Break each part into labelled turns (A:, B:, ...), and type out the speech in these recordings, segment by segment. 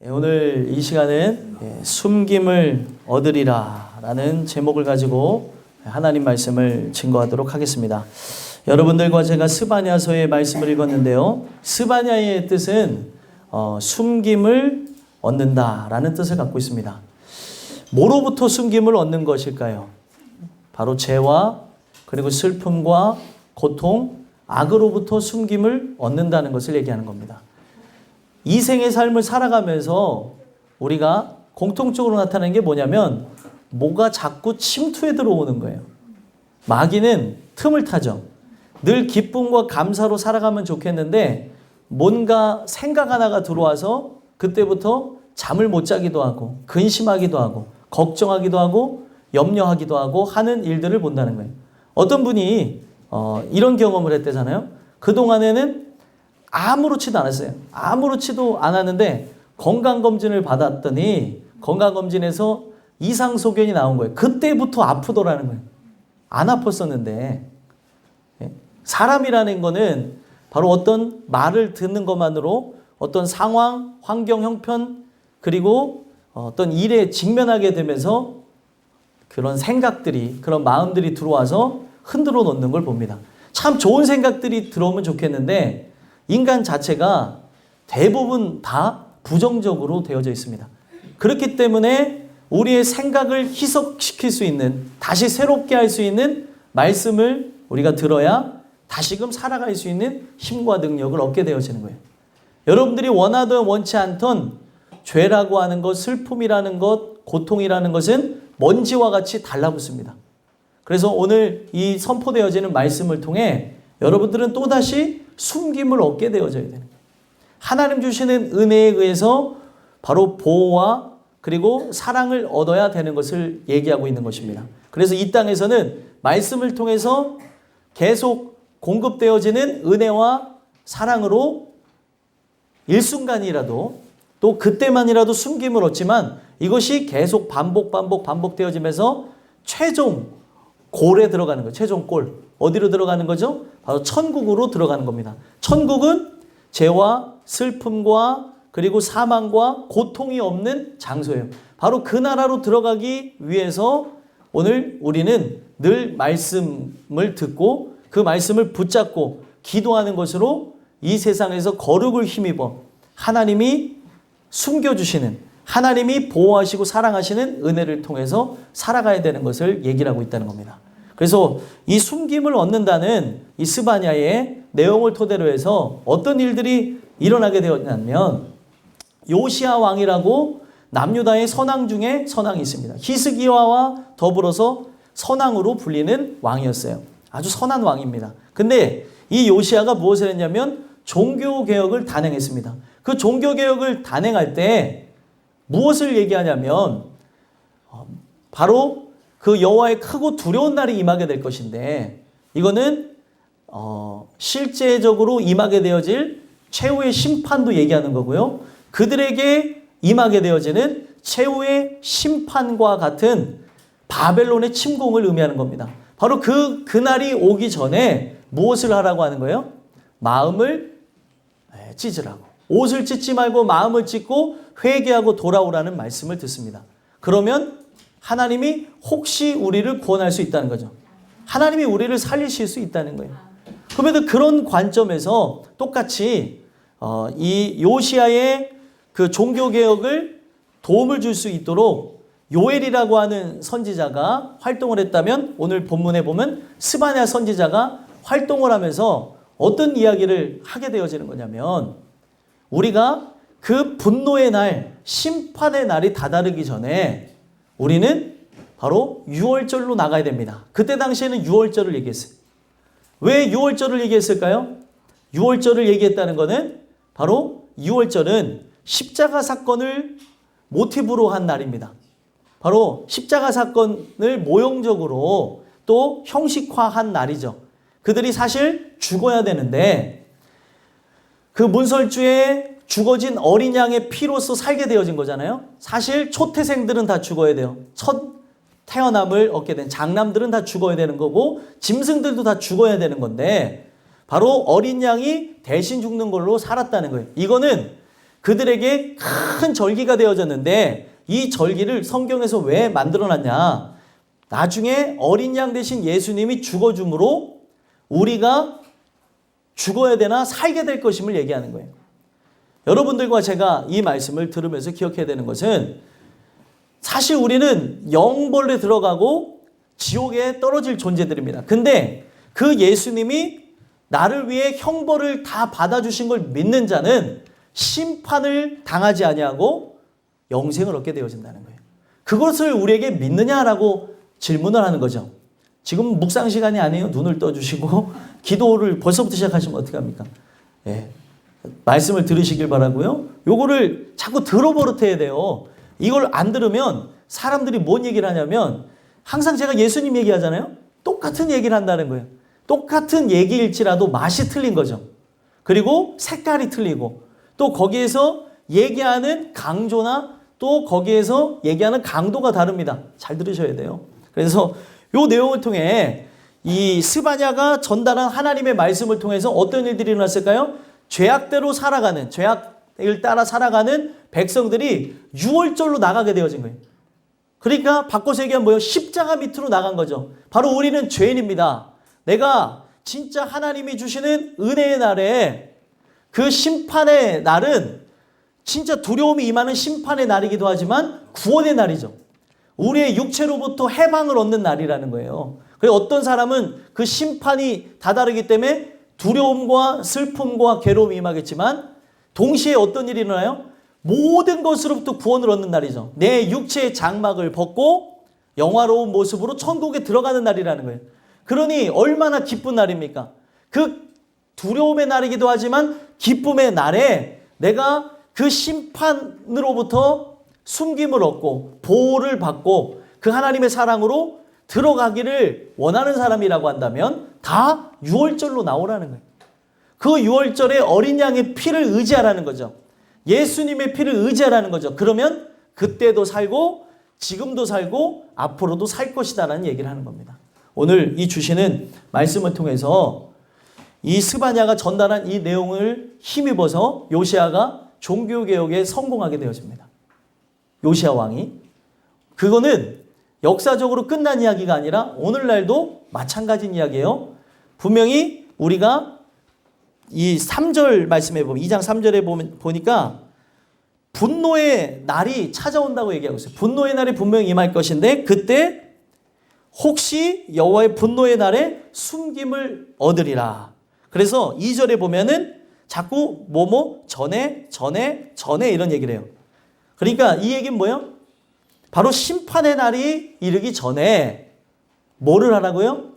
A: 오늘 이 시간은 숨김을 얻으리라 라는 제목을 가지고 하나님 말씀을 증거하도록 하겠습니다. 여러분들과 제가 스바냐서의 말씀을 읽었는데요. 스바냐의 뜻은 숨김을 얻는다 라는 뜻을 갖고 있습니다. 뭐로부터 숨김을 얻는 것일까요? 바로 죄와 그리고 슬픔과 고통, 악으로부터 숨김을 얻는다는 것을 얘기하는 겁니다. 이 생의 삶을 살아가면서 우리가 공통적으로 나타나는 게 뭐냐면 뭐가 자꾸 침투해 들어오는 거예요. 마귀는 틈을 타죠. 늘 기쁨과 감사로 살아가면 좋겠는데 뭔가 생각 하나가 들어와서 그때부터 잠을 못 자기도 하고 근심하기도 하고 걱정하기도 하고 염려하기도 하고 하는 일들을 본다는 거예요. 어떤 분이 이런 경험을 했대잖아요. 그동안에는 아무렇지도 않았어요. 아무렇지도 않았는데 건강검진을 받았더니 건강검진에서 이상소견이 나온 거예요. 그때부터 아프더라는 거예요. 안 아팠었는데. 사람이라는 거는 바로 어떤 말을 듣는 것만으로 어떤 상황, 환경, 형편 그리고 어떤 일에 직면하게 되면서 그런 생각들이 그런 마음들이 들어와서 흔들어 놓는 걸 봅니다. 참 좋은 생각들이 들어오면 좋겠는데 인간 자체가 대부분 다 부정적으로 되어져 있습니다. 그렇기 때문에 우리의 생각을 희석시킬 수 있는, 다시 새롭게 할 수 있는 말씀을 우리가 들어야 다시금 살아갈 수 있는 힘과 능력을 얻게 되어지는 거예요. 여러분들이 원하든 원치 않던 죄라고 하는 것, 슬픔이라는 것, 고통이라는 것은 먼지와 같이 달라붙습니다. 그래서 오늘 이 선포되어지는 말씀을 통해 여러분들은 또다시 숨김을 얻게 되어져야 되는 거예요. 하나님 주시는 은혜에 의해서 바로 보호와 그리고 사랑을 얻어야 되는 것을 얘기하고 있는 것입니다. 그래서 이 땅에서는 말씀을 통해서 계속 공급되어지는 은혜와 사랑으로 일순간이라도 또 그때만이라도 숨김을 얻지만 이것이 계속 반복되어지면서 최종 골에 들어가는 거예요. 최종 골. 어디로 들어가는 거죠? 바로 천국으로 들어가는 겁니다. 천국은 죄와 슬픔과 그리고 사망과 고통이 없는 장소예요. 바로 그 나라로 들어가기 위해서 오늘 우리는 늘 말씀을 듣고 그 말씀을 붙잡고 기도하는 것으로 이 세상에서 거룩을 힘입어 하나님이 숨겨주시는 하나님이 보호하시고 사랑하시는 은혜를 통해서 살아가야 되는 것을 얘기를 하고 있다는 겁니다. 그래서 이 숨김을 얻는다는 이 스바냐의 내용을 토대로 해서 어떤 일들이 일어나게 되었냐면 요시야 왕이라고 남유다의 선왕 중에 선왕이 있습니다. 히스기야와 더불어서 선왕으로 불리는 왕이었어요. 아주 선한 왕입니다. 근데 이 요시야가 무엇을 했냐면 종교개혁을 단행했습니다. 그 종교개혁을 단행할 때 무엇을 얘기하냐면 바로 그 여호와의 크고 두려운 날이 임하게 될 것인데 이거는 실제적으로 임하게 되어질 최후의 심판도 얘기하는 거고요. 그들에게 임하게 되어지는 최후의 심판과 같은 바벨론의 침공을 의미하는 겁니다. 바로 그날이 오기 전에 무엇을 하라고 하는 거예요? 마음을 찢으라고. 옷을 찢지 말고 마음을 찢고 회개하고 돌아오라는 말씀을 듣습니다. 그러면 하나님이 혹시 우리를 구원할 수 있다는 거죠. 하나님이 우리를 살리실 수 있다는 거예요. 그러면 그런 관점에서 똑같이 이 요시야의 그 종교개혁을 도움을 줄 수 있도록 요엘이라고 하는 선지자가 활동을 했다면 오늘 본문에 보면 스바냐 선지자가 활동을 하면서 어떤 이야기를 하게 되어지는 거냐면 우리가 그 분노의 날, 심판의 날이 다다르기 전에 우리는 바로 유월절로 나가야 됩니다. 그때 당시에는 유월절을 얘기했어요. 왜 유월절을 얘기했을까요? 유월절을 얘기했다는 것은 바로 유월절은 십자가 사건을 모티브로 한 날입니다. 바로 십자가 사건을 모형적으로 또 형식화한 날이죠. 그들이 사실 죽어야 되는데 그 문설주에 죽어진 어린 양의 피로서 살게 되어진 거잖아요. 사실 초태생들은 다 죽어야 돼요. 첫 태어남을 얻게 된 장남들은 다 죽어야 되는 거고 짐승들도 다 죽어야 되는 건데 바로 어린 양이 대신 죽는 걸로 살았다는 거예요. 이거는 그들에게 큰 절기가 되어졌는데 이 절기를 성경에서 왜 만들어놨냐? 나중에 어린 양 대신 예수님이 죽어줌으로 우리가 죽어야 되나 살게 될 것임을 얘기하는 거예요. 여러분들과 제가 이 말씀을 들으면서 기억해야 되는 것은 사실 우리는 영벌에 들어가고 지옥에 떨어질 존재들입니다. 근데 그 예수님이 나를 위해 형벌을 다 받아주신 걸 믿는 자는 심판을 당하지 아니하고 영생을 얻게 되어진다는 거예요. 그것을 우리에게 믿느냐라고 질문을 하는 거죠. 지금 묵상 시간이 아니에요. 눈을 떠주시고 기도를 벌써부터 시작하시면 어떡합니까? 예. 말씀을 들으시길 바라고요. 요거를 자꾸 들어버릇해야 돼요. 이걸 안 들으면 사람들이 뭔 얘기를 하냐면 항상 제가 예수님 얘기하잖아요. 똑같은 얘기를 한다는 거예요. 똑같은 얘기일지라도 맛이 틀린 거죠. 그리고 색깔이 틀리고 또 거기에서 얘기하는 강조나 또 거기에서 얘기하는 강도가 다릅니다. 잘 들으셔야 돼요. 그래서 이 내용을 통해 이 스바냐가 전달한 하나님의 말씀을 통해서 어떤 일들이 일어났을까요? 죄악대로 살아가는, 죄악을 따라 살아가는 백성들이 유월절로 나가게 되어진 거예요. 그러니까 바꿔서 얘기하면 뭐예요? 십자가 밑으로 나간 거죠. 바로 우리는 죄인입니다. 내가 진짜 하나님이 주시는 은혜의 날에 그 심판의 날은 진짜 두려움이 임하는 심판의 날이기도 하지만 구원의 날이죠. 우리의 육체로부터 해방을 얻는 날이라는 거예요. 그래서 어떤 사람은 그 심판이 다다르기 때문에 두려움과 슬픔과 괴로움이 임하겠지만 동시에 어떤 일이 일어나요? 모든 것으로부터 구원을 얻는 날이죠. 내 육체의 장막을 벗고 영화로운 모습으로 천국에 들어가는 날이라는 거예요. 그러니 얼마나 기쁜 날입니까? 그 두려움의 날이기도 하지만 기쁨의 날에 내가 그 심판으로부터 숨김을 얻고 보호를 받고 그 하나님의 사랑으로 들어가기를 원하는 사람이라고 한다면 다 유월절로 나오라는 거예요. 그 유월절에 어린 양의 피를 의지하라는 거죠. 예수님의 피를 의지하라는 거죠. 그러면 그때도 살고 지금도 살고 앞으로도 살 것이다라는 얘기를 하는 겁니다. 오늘 이 주시는 말씀을 통해서 이 스바냐가 전달한 이 내용을 힘입어서 요시아가 종교개혁에 성공하게 되어집니다. 요시아 왕이. 그거는 역사적으로 끝난 이야기가 아니라 오늘날도 마찬가지인 이야기예요. 분명히 우리가 이 3절 말씀에 보면 2장 3절에 보니까 분노의 날이 찾아온다고 얘기하고 있어요. 분노의 날이 분명히 임할 것인데 그때 혹시 여호와의 분노의 날에 숨김을 얻으리라. 그래서 2절에 보면은 자꾸 전에 이런 얘기를 해요. 그러니까 이 얘기는 뭐예요? 바로 심판의 날이 이르기 전에 뭐를 하라고요?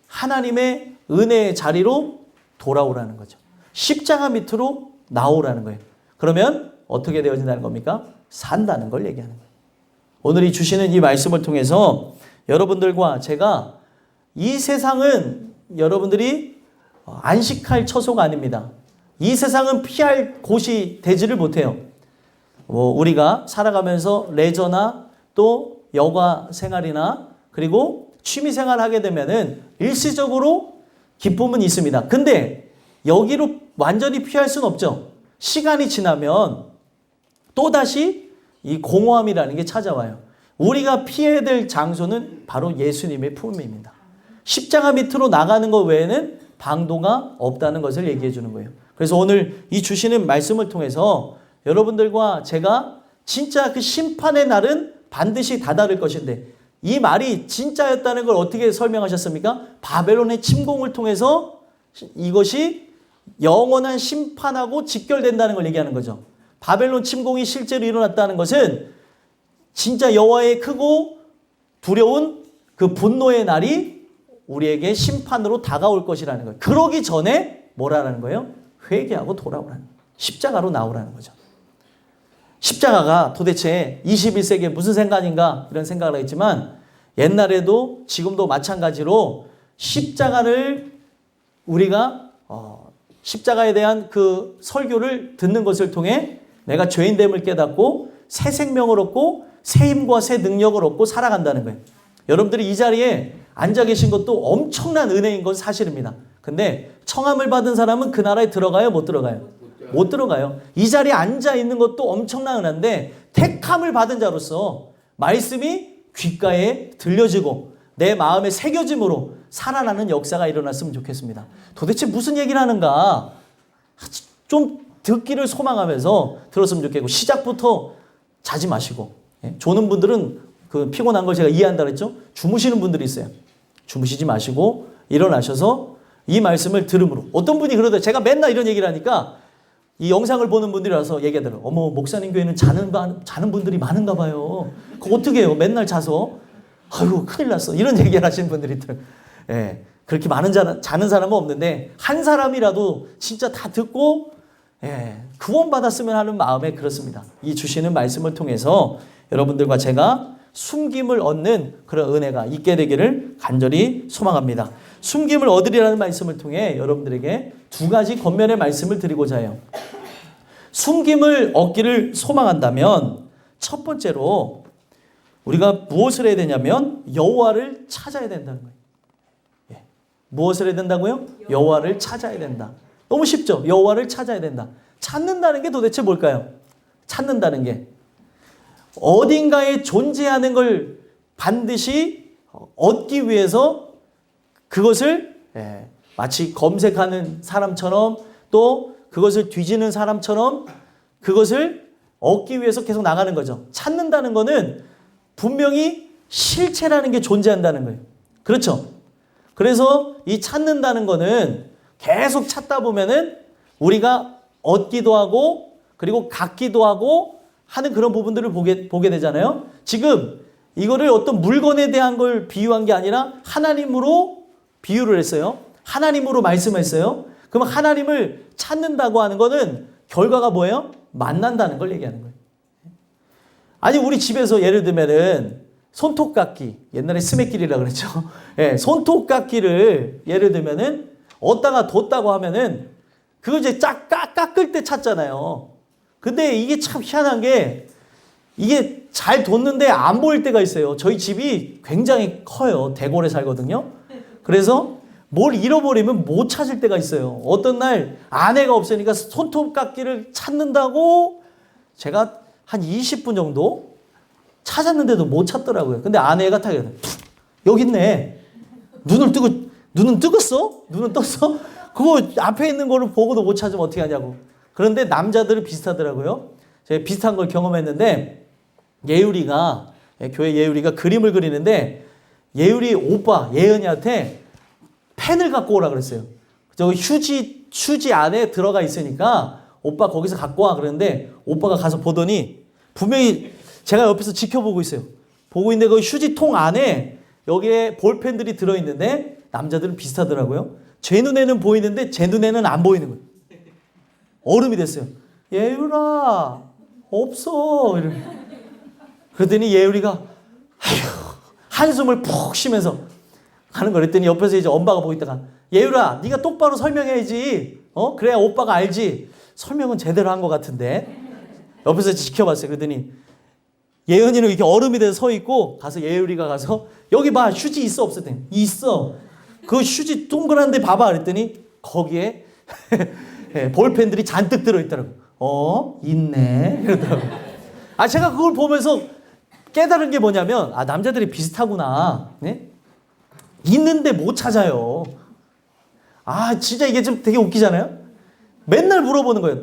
A: 하나님의 은혜의 자리로 돌아오라는 거죠. 십자가 밑으로 나오라는 거예요. 그러면 어떻게 되어진다는 겁니까? 산다는 걸 얘기하는 거예요. 오늘 이 주시는 이 말씀을 통해서 여러분들과 제가 이 세상은 여러분들이 안식할 처소가 아닙니다. 이 세상은 피할 곳이 되지를 못해요. 우리가 살아가면서 레저나 또 여가 생활이나 그리고 취미 생활을 하게 되면은 일시적으로 기쁨은 있습니다. 근데 여기로 완전히 피할 수는 없죠. 시간이 지나면 또다시 이 공허함이라는 게 찾아와요. 우리가 피해야 될 장소는 바로 예수님의 품입니다. 십자가 밑으로 나가는 것 외에는 방도가 없다는 것을 얘기해 주는 거예요. 그래서 오늘 이 주시는 말씀을 통해서 여러분들과 제가 진짜 그 심판의 날은 반드시 다다를 것인데 이 말이 진짜였다는 걸 어떻게 설명하셨습니까? 바벨론의 침공을 통해서 이것이 영원한 심판하고 직결된다는 걸 얘기하는 거죠. 바벨론 침공이 실제로 일어났다는 것은 진짜 여호와의 크고 두려운 그 분노의 날이 우리에게 심판으로 다가올 것이라는 거예요. 그러기 전에 뭐라는 거예요? 회개하고 돌아오라는 거예요. 십자가로 나오라는 거죠. 십자가가 도대체 21세기에 무슨 생각인가 이런 생각을 했지만 옛날에도 지금도 마찬가지로 십자가를 우리가 십자가에 대한 그 설교를 듣는 것을 통해 내가 죄인됨을 깨닫고 새 생명을 얻고 새 힘과 새 능력을 얻고 살아간다는 거예요. 여러분들이 이 자리에 앉아 계신 것도 엄청난 은혜인 건 사실입니다. 근데 청함을 받은 사람은 그 나라에 들어가요? 못 들어가요? 못 들어가요. 이 자리에 앉아 있는 것도 엄청난 은혜인데 택함을 받은 자로서 말씀이 귓가에 들려지고 내 마음에 새겨짐으로 살아나는 역사가 일어났으면 좋겠습니다. 도대체 무슨 얘기를 하는가? 좀 듣기를 소망하면서 들었으면 좋겠고 시작부터 자지 마시고 조는 분들은 그 피곤한 걸 제가 이해한다 그랬죠? 주무시는 분들이 있어요. 주무시지 마시고 일어나셔서 이 말씀을 들음으로 어떤 분이 그러더라고요. 제가 맨날 이런 얘기를 하니까 이 영상을 보는 분들이 와서 얘기하더라고요. 어머 목사님 교회는 자는 분들이 많은가 봐요. 그거 어떻게 해요? 맨날 자서 아이고 큰일 났어. 이런 얘기를 하시는 분들이 있더라고요. 예, 그렇게 자는 사람은 없는데 한 사람이라도 진짜 다 듣고 구원받았으면 하는 마음에 그렇습니다. 이 주시는 말씀을 통해서 여러분들과 제가 숨김을 얻는 그런 은혜가 있게 되기를 간절히 소망합니다. 숨김을 얻으리라는 말씀을 통해 여러분들에게 두 가지 겉면의 말씀을 드리고자 해요. 숨김을 얻기를 소망한다면 첫 번째로 우리가 무엇을 해야 되냐면 여호와를 찾아야 된다는 거예요. 무엇을 해야 된다고요? 여호와를 찾아야 된다. 너무 쉽죠? 여호와를 찾아야 된다. 찾는다는 게 도대체 뭘까요? 찾는다는 게 어딘가에 존재하는 걸 반드시 얻기 위해서 그것을 마치 검색하는 사람처럼 또 그것을 뒤지는 사람처럼 그것을 얻기 위해서 계속 나가는 거죠. 찾는다는 거는 분명히 실체라는 게 존재한다는 거예요. 그렇죠? 그래서 이 찾는다는 거는 계속 찾다 보면은 우리가 얻기도 하고 그리고 갖기도 하고 하는 그런 부분들을 보게 되잖아요. 지금 이거를 어떤 물건에 대한 걸 비유한 게 아니라 하나님으로 비유를 했어요. 하나님으로 말씀했어요. 그럼 하나님을 찾는다고 하는 거는 결과가 뭐예요? 만난다는 걸 얘기하는 거예요. 아니 우리 집에서 예를 들면은 손톱깎이 옛날에 스매끼리라고 그랬죠. 손톱깎이를 예를 들면은 얻다가 뒀다고 하면은 그걸 이제 깎을 때 찾잖아요. 근데 이게 참 희한한 게 이게 잘 뒀는데 안 보일 때가 있어요. 저희 집이 굉장히 커요. 대궐에 살거든요. 그래서 뭘 잃어버리면 못 찾을 때가 있어요. 어떤 날 아내가 없으니까 손톱깎이를 찾는다고 제가 한 20분 정도 찾았는데도 못 찾더라고요. 근데 아내가 딱 여기 있네. 눈은 뜨겠어? 눈은 떴어? 그거 앞에 있는 거를 보고도 못 찾으면 어떻게 하냐고. 그런데 남자들은 비슷하더라고요. 제가 비슷한 걸 경험했는데 교회 예율이가 그림을 그리는데 예율이 오빠 예은이한테 펜을 갖고 오라 그랬어요. 저 휴지 안에 들어가 있으니까 오빠 거기서 갖고 와 그러는데 오빠가 가서 보더니 분명히 제가 옆에서 지켜보고 있어요. 보고 있는데 그 휴지통 안에 여기에 볼펜들이 들어있는데 남자들은 비슷하더라고요. 제 눈에는 보이는데 제 눈에는 안 보이는 거예요. 얼음이 됐어요. 예율아 없어. 그랬더니 예율이가 아휴 한숨을 푹 쉬면서 하는 거 그랬더니 옆에서 이제 엄마가 보고 있다가 예율아 네가 똑바로 설명해야지. 그래야 오빠가 알지. 설명은 제대로 한 것 같은데. 옆에서 지켜봤어요. 그랬더니 예은이는 이렇게 얼음이 돼서 서 있고 가서 예율이가 가서 여기 봐 휴지 있어 없어? 있어. 그 휴지 동그란데 봐봐 그랬더니 거기에 볼펜들이 잔뜩 들어있더라고. 있네 이러더라고. 제가 그걸 보면서 깨달은 게 뭐냐면 남자들이 비슷하구나. 네? 있는데 못 찾아요. 진짜 이게 좀 되게 웃기잖아요. 맨날 물어보는 거예요.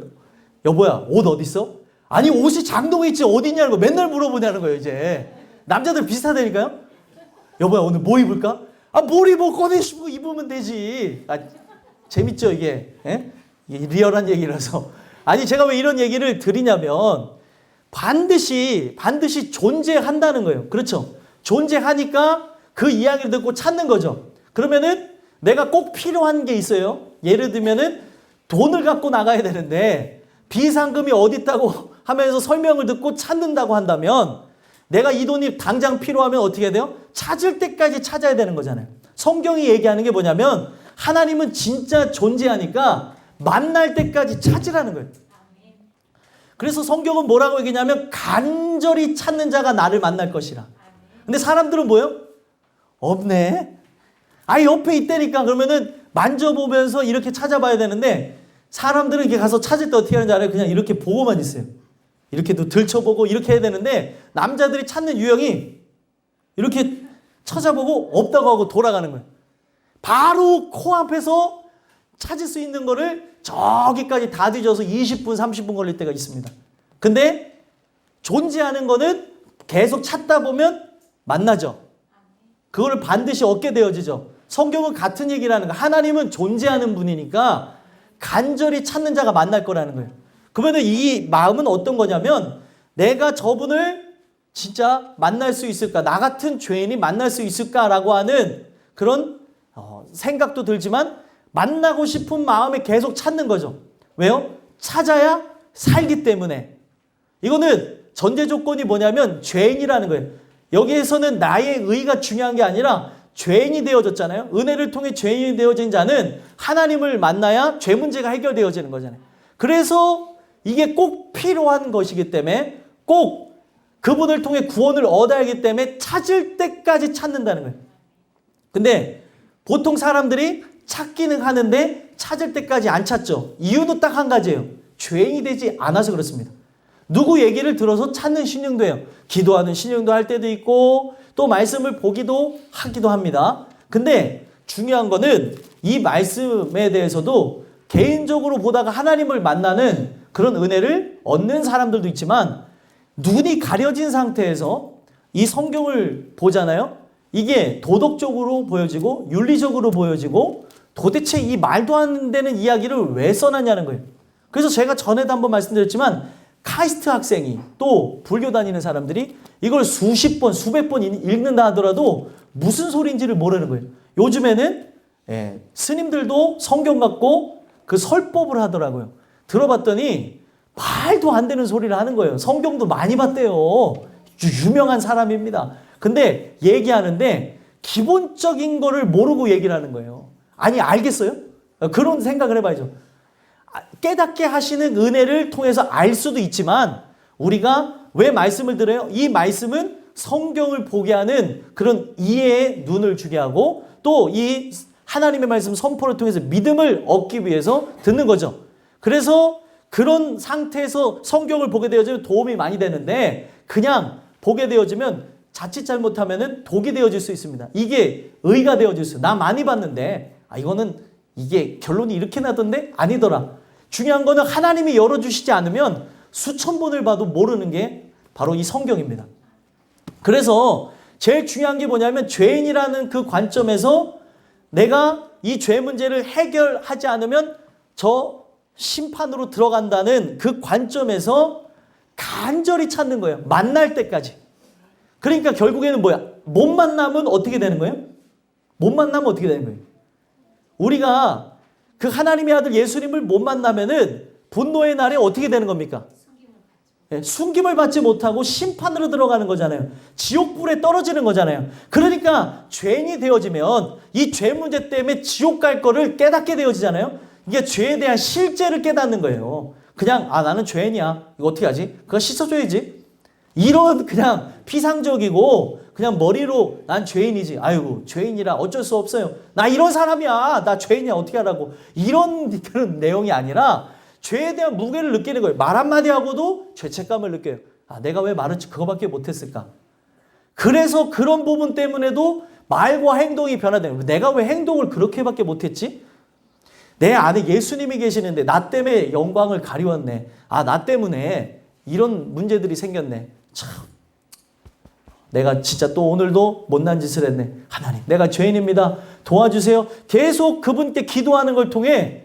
A: 여보야 옷 어디 있어? 아니 옷이 장동에 있지 어디 있냐는 거 맨날 물어보냐는 거예요. 이제 남자들 비슷하다니까요. 여보야 오늘 뭐 입을까? 뭘 입어 꺼내시고 입으면 되지. 재밌죠 이게. 이게 리얼한 얘기라서. 제가 왜 이런 얘기를 드리냐면 반드시 존재한다는 거예요. 그렇죠? 존재하니까 그 이야기를 듣고 찾는 거죠. 그러면은 내가 꼭 필요한 게 있어요. 예를 들면은 돈을 갖고 나가야 되는데 비상금이 어디 있다고 하면서 설명을 듣고 찾는다고 한다면 내가 이 돈이 당장 필요하면 어떻게 해야 돼요? 찾을 때까지 찾아야 되는 거잖아요. 성경이 얘기하는 게 뭐냐면 하나님은 진짜 존재하니까 만날 때까지 찾으라는 거예요. 그래서 성경은 뭐라고 얘기냐면 간절히 찾는 자가 나를 만날 것이라. 근데 사람들은 뭐예요? 없네. 옆에 있다니까. 그러면은 만져보면서 이렇게 찾아봐야 되는데 사람들은 이렇게 가서 찾을 때 어떻게 하는지 알아요? 그냥 이렇게 보고만 있어요. 이렇게도 들춰보고 이렇게 해야 되는데 남자들이 찾는 유형이 이렇게 찾아보고 없다고 하고 돌아가는 거예요. 바로 코앞에서 찾을 수 있는 거를 저기까지 다 뒤져서 20분, 30분 걸릴 때가 있습니다. 근데 존재하는 거는 계속 찾다 보면 만나죠. 그거를 반드시 얻게 되어지죠. 성경은 같은 얘기를 하는 거예요. 하나님은 존재하는 분이니까 간절히 찾는 자가 만날 거라는 거예요. 그러면 이 마음은 어떤 거냐면 내가 저분을 진짜 만날 수 있을까? 나 같은 죄인이 만날 수 있을까라고 하는 그런 생각도 들지만 만나고 싶은 마음에 계속 찾는 거죠. 왜요? 찾아야 살기 때문에. 이거는 전제 조건이 뭐냐면 죄인이라는 거예요. 여기에서는 나의 의가 중요한 게 아니라 죄인이 되어졌잖아요. 은혜를 통해 죄인이 되어진 자는 하나님을 만나야 죄 문제가 해결되어지는 거잖아요. 그래서 이게 꼭 필요한 것이기 때문에 꼭 그분을 통해 구원을 얻어야 하기 때문에 찾을 때까지 찾는다는 거예요. 근데 보통 사람들이 찾기는 하는데 찾을 때까지 안 찾죠. 이유도 딱 한 가지예요. 죄인이 되지 않아서 그렇습니다. 누구 얘기를 들어서 찾는 신용도 해요. 기도하는 신용도 할 때도 있고 또 말씀을 보기도 하기도 합니다. 근데 중요한 거는 이 말씀에 대해서도 개인적으로 보다가 하나님을 만나는 그런 은혜를 얻는 사람들도 있지만 눈이 가려진 상태에서 이 성경을 보잖아요. 이게 도덕적으로 보여지고 윤리적으로 보여지고 도대체 이 말도 안 되는 이야기를 왜 써놨냐는 거예요. 그래서 제가 전에도 한번 말씀드렸지만 카이스트 학생이 또 불교 다니는 사람들이 이걸 수십 번, 수백 번 읽는다 하더라도 무슨 소리인지를 모르는 거예요. 요즘에는 스님들도 성경 갖고 그 설법을 하더라고요. 들어봤더니 말도 안 되는 소리를 하는 거예요. 성경도 많이 봤대요. 유명한 사람입니다. 근데 얘기하는데 기본적인 거를 모르고 얘기를 하는 거예요. 아니 알겠어요? 그런 생각을 해봐야죠. 깨닫게 하시는 은혜를 통해서 알 수도 있지만 우리가 왜 말씀을 들어요? 이 말씀은 성경을 보게 하는 그런 이해의 눈을 주게 하고 또 이 하나님의 말씀 선포를 통해서 믿음을 얻기 위해서 듣는 거죠. 그래서 그런 상태에서 성경을 보게 되어지면 도움이 많이 되는데 그냥 보게 되어지면 자칫 잘못하면 독이 되어질 수 있습니다. 이게 의가 되어질 수 있어요. 나 많이 봤는데 이거는 이게 결론이 이렇게 나던데 아니더라. 중요한 거는 하나님이 열어주시지 않으면 수천 번을 봐도 모르는 게 바로 이 성경입니다. 그래서 제일 중요한 게 뭐냐면 죄인이라는 그 관점에서 내가 이 죄 문제를 해결하지 않으면 저 심판으로 들어간다는 그 관점에서 간절히 찾는 거예요. 만날 때까지. 그러니까 결국에는 뭐야? 못 만나면 어떻게 되는 거예요? 못 만나면 어떻게 되는 거예요? 우리가 그 하나님의 아들 예수님을 못 만나면은 분노의 날에 어떻게 되는 겁니까? 숨김을 받지 못하고 심판으로 들어가는 거잖아요. 지옥불에 떨어지는 거잖아요. 그러니까 죄인이 되어지면 이 죄 문제 때문에 지옥 갈 거를 깨닫게 되어지잖아요. 이게 죄에 대한 실제를 깨닫는 거예요. 그냥 나는 죄인이야. 이거 어떻게 하지? 그거 씻어줘야지. 이런 그냥 피상적이고 그냥 머리로 난 죄인이지. 아이고 죄인이라 어쩔 수 없어요. 나 이런 사람이야. 나 죄인이야. 어떻게 하라고. 이런 그런 내용이 아니라 죄에 대한 무게를 느끼는 거예요. 말 한마디 하고도 죄책감을 느껴요. 내가 왜 말을 그거밖에 못했을까? 그래서 그런 부분 때문에도 말과 행동이 변화되는 거예요. 내가 왜 행동을 그렇게밖에 못했지? 내 안에 예수님이 계시는데 나 때문에 영광을 가리웠네. 나 때문에 이런 문제들이 생겼네. 참, 내가 진짜 또 오늘도 못난 짓을 했네. 하나님, 내가 죄인입니다. 도와주세요. 계속 그분께 기도하는 걸 통해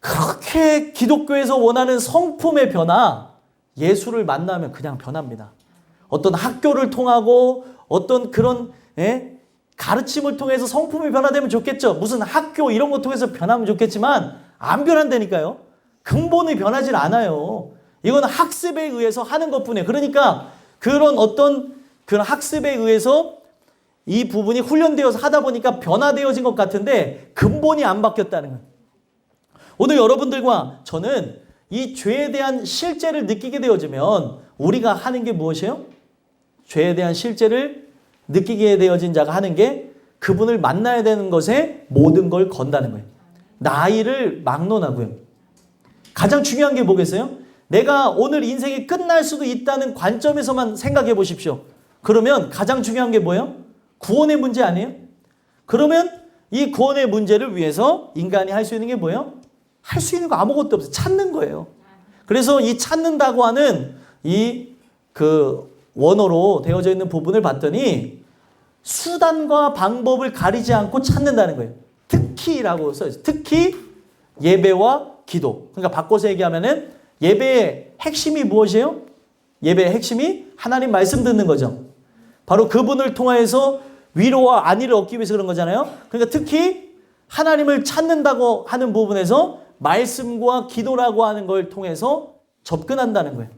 A: 그렇게 기독교에서 원하는 성품의 변화, 예수를 만나면 그냥 변합니다. 어떤 학교를 통하고 어떤 그런 가르침을 통해서 성품이 변화되면 좋겠죠. 무슨 학교 이런 거 통해서 변하면 좋겠지만 안 변한다니까요. 근본이 변하질 않아요. 이건 학습에 의해서 하는 것뿐이에요. 그러니까 그런 어떤 그런 학습에 의해서 이 부분이 훈련되어서 하다 보니까 변화되어진 것 같은데 근본이 안 바뀌었다는 거예요. 오늘 여러분들과 저는 이 죄에 대한 실제를 느끼게 되어지면 우리가 하는 게 무엇이에요? 죄에 대한 실제를 느끼게 되어진 자가 하는 게 그분을 만나야 되는 것에 모든 걸 건다는 거예요. 나이를 막론하고요. 가장 중요한 게 뭐겠어요? 내가 오늘 인생이 끝날 수도 있다는 관점에서만 생각해 보십시오. 그러면 가장 중요한 게 뭐예요? 구원의 문제 아니에요? 그러면 이 구원의 문제를 위해서 인간이 할 수 있는 게 뭐예요? 할 수 있는 거 아무것도 없어요. 찾는 거예요. 그래서 이 찾는다고 하는 이 원어로 되어져 있는 부분을 봤더니 수단과 방법을 가리지 않고 찾는다는 거예요. 특히라고 써있어요. 특히 예배와 기도. 그러니까 바꿔서 얘기하면은 예배의 핵심이 무엇이에요? 예배의 핵심이 하나님 말씀 듣는 거죠. 바로 그분을 통하여서 위로와 안위를 얻기 위해서 그런 거잖아요. 그러니까 특히 하나님을 찾는다고 하는 부분에서 말씀과 기도라고 하는 걸 통해서 접근한다는 거예요.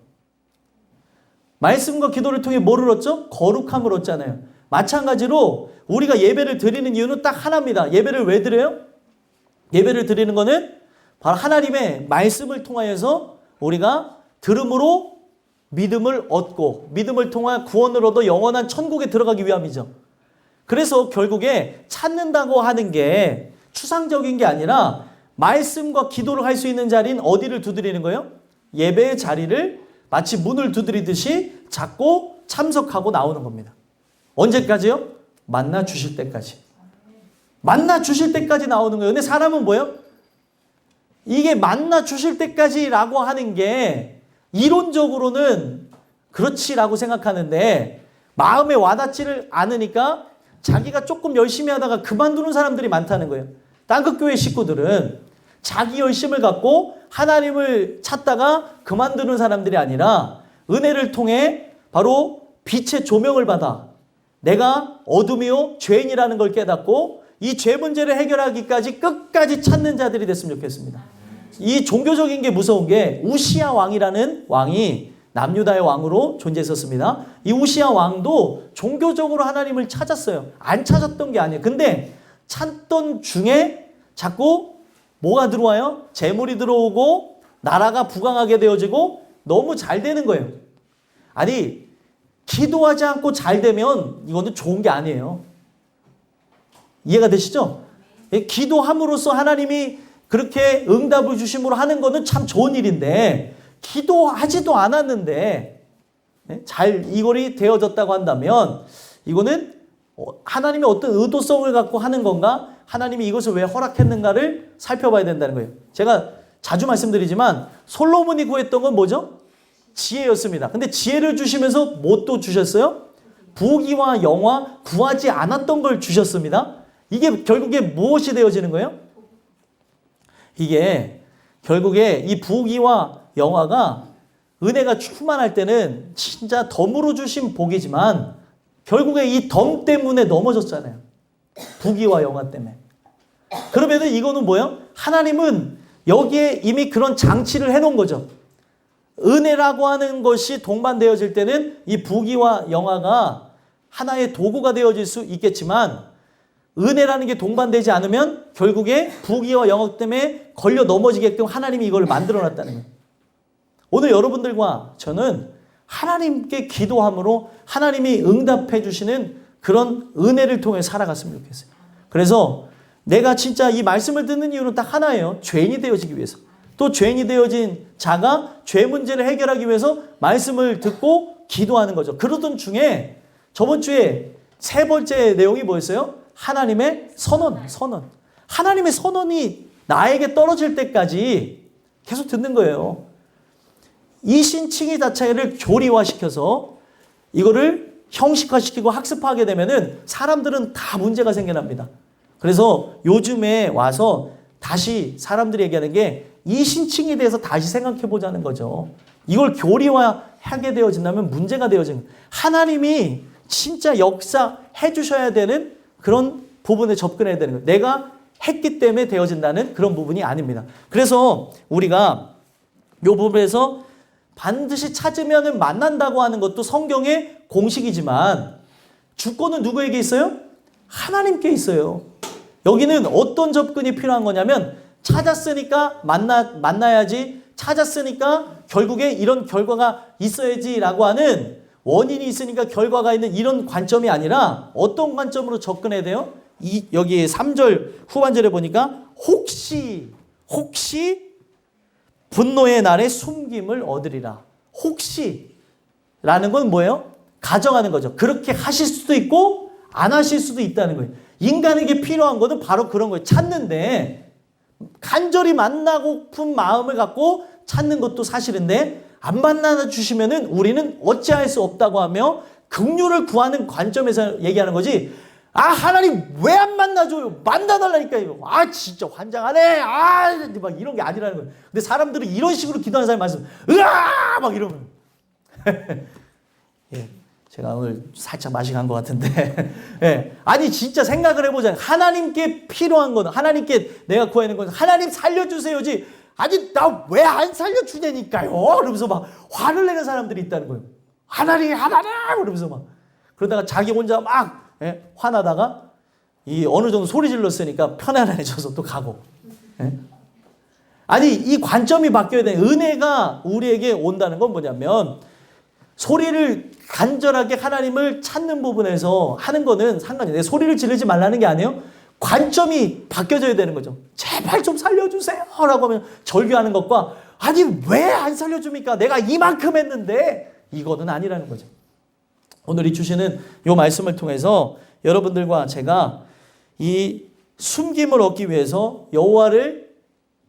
A: 말씀과 기도를 통해 뭐를 얻죠? 거룩함을 얻잖아요. 마찬가지로 우리가 예배를 드리는 이유는 딱 하나입니다. 예배를 왜 드려요? 예배를 드리는 거는 바로 하나님의 말씀을 통하여서 우리가 들음으로 믿음을 얻고 믿음을 통한 구원을 얻어 영원한 천국에 들어가기 위함이죠. 그래서 결국에 찾는다고 하는 게 추상적인 게 아니라 말씀과 기도를 할 수 있는 자리는 어디를 두드리는 거예요? 예배의 자리를 마치 문을 두드리듯이 잡고 참석하고 나오는 겁니다. 언제까지요? 만나 주실 때까지. 만나 주실 때까지 나오는 거예요. 근데 사람은 뭐예요? 이게 만나 주실 때까지라고 하는 게 이론적으로는 그렇지라고 생각하는데 마음에 와닿지를 않으니까 자기가 조금 열심히 하다가 그만두는 사람들이 많다는 거예요. 땅끝교회 식구들은 자기 열심을 갖고 하나님을 찾다가 그만두는 사람들이 아니라 은혜를 통해 바로 빛의 조명을 받아 내가 어둠이요 죄인이라는 걸 깨닫고 이 죄 문제를 해결하기까지 끝까지 찾는 자들이 됐으면 좋겠습니다. 이 종교적인 게 무서운 게 우시야 왕이라는 왕이 남유다의 왕으로 존재했었습니다. 이 우시야 왕도 종교적으로 하나님을 찾았어요. 안 찾았던 게 아니에요. 근데 찾던 중에 자꾸 뭐가 들어와요? 재물이 들어오고 나라가 부강하게 되어지고 너무 잘 되는 거예요. 아니 기도하지 않고 잘 되면 이거는 좋은 게 아니에요. 이해가 되시죠? 기도함으로써 하나님이 그렇게 응답을 주심으로 하는 거는 참 좋은 일인데 기도하지도 않았는데 잘 이걸이 되어졌다고 한다면 이거는 하나님의 어떤 의도성을 갖고 하는 건가? 하나님이 이것을 왜 허락했는가를 살펴봐야 된다는 거예요. 제가 자주 말씀드리지만 솔로몬이 구했던 건 뭐죠? 지혜였습니다. 근데 지혜를 주시면서 뭣도 주셨어요? 부귀와 영화 구하지 않았던 걸 주셨습니다. 이게 결국에 무엇이 되어지는 거예요? 이게 결국에 이 부귀와 영화가 은혜가 충만할 때는 진짜 덤으로 주신 복이지만 결국에 이 덤 때문에 넘어졌잖아요. 부귀와 영화 때문에. 그러면 이거는 뭐예요? 하나님은 여기에 이미 그런 장치를 해놓은 거죠. 은혜라고 하는 것이 동반되어질 때는 이 부귀와 영화가 하나의 도구가 되어질 수 있겠지만 은혜라는 게 동반되지 않으면 결국에 부귀와 영화 때문에 걸려 넘어지게끔 하나님이 이걸 만들어놨다는 거예요. 오늘 여러분들과 저는 하나님께 기도함으로 하나님이 응답해 주시는 그런 은혜를 통해 살아갔으면 좋겠어요. 그래서 내가 진짜 이 말씀을 듣는 이유는 딱 하나예요. 죄인이 되어지기 위해서. 또 죄인이 되어진 자가 죄 문제를 해결하기 위해서 말씀을 듣고 기도하는 거죠. 그러던 중에 저번 주에 세 번째 내용이 뭐였어요? 하나님의 선언. 하나님의 선언이 나에게 떨어질 때까지 계속 듣는 거예요. 이 신칭의 자체를 교리화시켜서 이거를 형식화시키고 학습하게 되면은 사람들은 다 문제가 생겨납니다. 그래서 요즘에 와서 다시 사람들이 얘기하는 게 이 신칭에 대해서 다시 생각해 보자는 거죠. 이걸 교리화하게 되어진다면 문제가 되어지는 거예요. 하나님이 진짜 역사해 주셔야 되는 그런 부분에 접근해야 되는 거예요. 내가 했기 때문에 되어진다는 그런 부분이 아닙니다. 그래서 우리가 이 부분에서 반드시 찾으면 만난다고 하는 것도 성경의 공식이지만 주권은 누구에게 있어요? 하나님께 있어요. 여기는 어떤 접근이 필요한 거냐면 찾았으니까 만나야지, 찾았으니까 결국에 이런 결과가 있어야지라고 하는 원인이 있으니까 결과가 있는 이런 관점이 아니라 어떤 관점으로 접근해야 돼요? 여기 3절 후반절에 보니까 혹시 분노의 날에 숨김을 얻으리라. 혹시 라는 건 뭐예요? 가정하는 거죠. 그렇게 하실 수도 있고 안 하실 수도 있다는 거예요. 인간에게 필요한 것은 바로 그런 거예요. 찾는데 간절히 만나고픈 마음을 갖고 찾는 것도 사실인데 안 만나 주시면은 우리는 어찌할 수 없다고 하며 긍휼을 구하는 관점에서 얘기하는 거지. 아, 하나님 왜 안 만나줘요? 만나달라니까요. 아, 진짜 환장하네. 아, 막 이런 게 아니라는 거예요. 근데 사람들은 이런 식으로 기도하는 사람이 많습니다. 으아! 막 이러면. 예, 제가 오늘 살짝 맛이 간 것 같은데. 예, 아니 진짜 생각을 해보자. 하나님께 필요한 거는 하나님께 내가 구하는 건 하나님 살려주세요지. 아니 나 왜 안 살려주냐니까요. 그러면서 막 화를 내는 사람들이 있다는 거예요. 하나님 그러면서 막 그러다가 자기 혼자 막 화나다가 이 어느 정도 소리 질렀으니까 편안해져서 또 가고. 아니 이 관점이 바뀌어야 돼. 은혜가 우리에게 온다는 건 뭐냐면 소리를 간절하게 하나님을 찾는 부분에서 하는 거는 상관이 돼. 소리를 지르지 말라는 게 아니에요. 관점이 바뀌어져야 되는 거죠. 제발 좀 살려주세요 라고 하면 절규하는 것과 아니 왜 안 살려줍니까? 내가 이만큼 했는데 이거는 아니라는 거죠. 오늘 이 주시는 이 말씀을 통해서 여러분들과 제가 이 숨김을 얻기 위해서 여호와를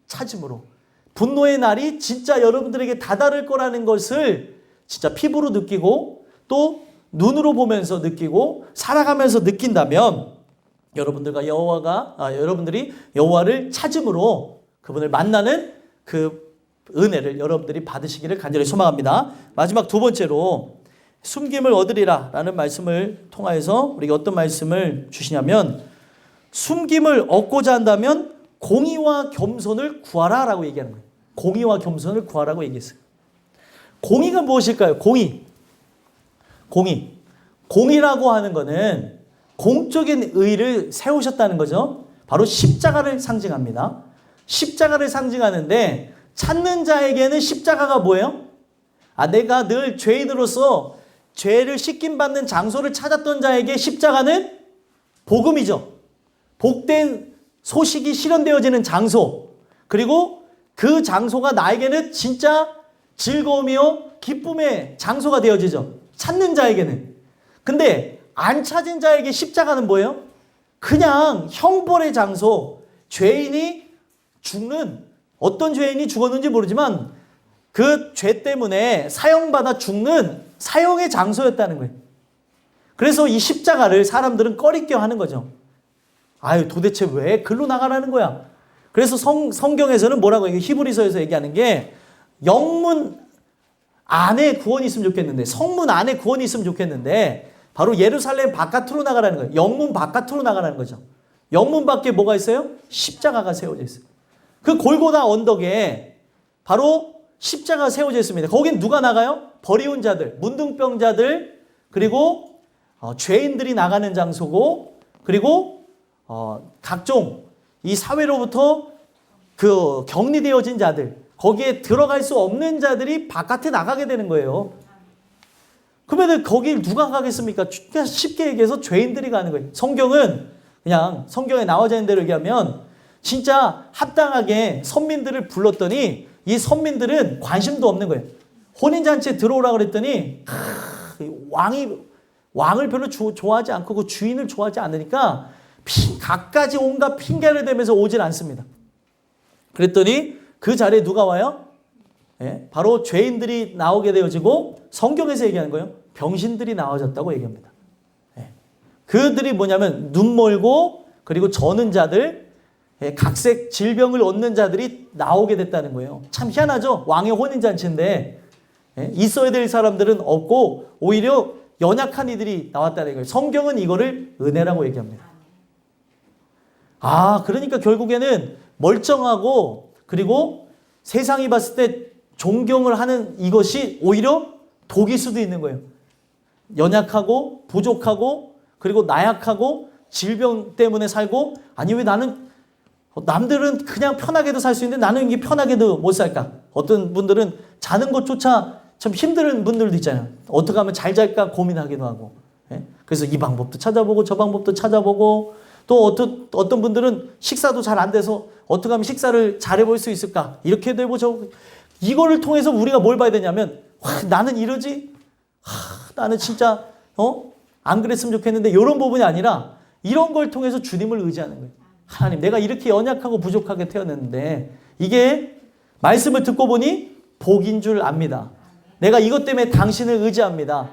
A: 찾음으로 분노의 날이 진짜 여러분들에게 다다를 거라는 것을 진짜 피부로 느끼고 또 눈으로 보면서 느끼고 살아가면서 느낀다면 여러분들이 여호와를 찾음으로 그분을 만나는 그 은혜를 여러분들이 받으시기를 간절히 소망합니다. 마지막 두 번째로 숨김을 얻으리라 라는 말씀을 통하여서 우리가 어떤 말씀을 주시냐면 숨김을 얻고자 한다면 공의와 겸손을 구하라 라고 얘기하는 거예요. 공의와 겸손을 구하라고 얘기했어요. 공의가 무엇일까요? 공의라고 하는 것은 공적인 의를 세우셨다는 거죠. 바로 십자가를 상징합니다. 십자가를 상징하는데 찾는 자에게는 십자가가 뭐예요? 내가 늘 죄인으로서 죄를 씻김받는 장소를 찾았던 자에게 십자가는 복음이죠. 복된 소식이 실현되어지는 장소. 그리고 그 장소가 나에게는 진짜 즐거움이요 기쁨의 장소가 되어지죠. 찾는 자에게는. 근데 안 찾은 자에게 십자가는 뭐예요? 그냥 형벌의 장소. 죄인이 죽는, 어떤 죄인이 죽었는지 모르지만 그 죄 때문에 사형받아 죽는 사형의 장소였다는 거예요. 그래서 이 십자가를 사람들은 꺼리껴 하는 거죠. 아유, 도대체 왜 글로 나가라는 거야? 그래서 성경에서는 뭐라고 얘기해요? 히브리서에서 얘기하는 게 영문 안에 구원이 있으면 좋겠는데, 성문 안에 구원이 있으면 좋겠는데 바로 예루살렘 바깥으로 나가라는 거예요. 영문 바깥으로 나가라는 거죠. 영문 밖에 뭐가 있어요? 십자가가 세워져 있어요. 그 골고다 언덕에 바로 십자가가 세워져 있습니다. 거긴 누가 나가요? 버리운 자들, 문둥병자들, 그리고 죄인들이 나가는 장소고, 그리고 각종 이 사회로부터 그 격리되어진 자들, 거기에 들어갈 수 없는 자들이 바깥에 나가게 되는 거예요. 그러면 거길 누가 가겠습니까? 쉽게 얘기해서 죄인들이 가는 거예요. 성경은 그냥 성경에 나와져 있는 대로 얘기하면 진짜 합당하게 선민들을 불렀더니 이 선민들은 관심도 없는 거예요. 혼인잔치에 들어오라 그랬더니 왕을 별로 좋아하지 않고 그 주인을 좋아하지 않으니까 갖가지 온갖 핑계를 대면서 오질 않습니다. 그랬더니 그 자리에 누가 와요? 바로 죄인들이 나오게 되어지고 성경에서 얘기하는 거예요. 병신들이 나와졌다고 얘기합니다. 그들이 뭐냐면 눈 멀고 그리고 저는 자들, 각색 질병을 얻는 자들이 나오게 됐다는 거예요. 참 희한하죠? 왕의 혼인잔치인데 있어야 될 사람들은 없고 오히려 연약한 이들이 나왔다는 거예요. 성경은 이거를 은혜라고 얘기합니다. 그러니까 결국에는 멀쩡하고 그리고 세상이 봤을 때 존경을 하는 이것이 오히려 독일 수도 있는 거예요. 연약하고 부족하고 그리고 나약하고 질병 때문에 살고 아니 왜 나는 남들은 그냥 편하게도 살 수 있는데 나는 이게 편하게도 못 살까? 어떤 분들은 자는 것조차 참 힘든 분들도 있잖아요. 어떻게 하면 잘 잘까 고민하기도 하고. 그래서 이 방법도 찾아보고 저 방법도 찾아보고 또 어떤 분들은 식사도 잘 안 돼서 어떻게 하면 식사를 잘해볼 수 있을까? 이렇게도 해보죠. 이거를 통해서 우리가 뭘 봐야 되냐면, 나는 이러지? 나는 진짜 안 그랬으면 좋겠는데 이런 부분이 아니라 이런 걸 통해서 주님을 의지하는 거예요. 하나님, 내가 이렇게 연약하고 부족하게 태어났는데 이게 말씀을 듣고 보니 복인 줄 압니다. 내가 이것 때문에 당신을 의지합니다.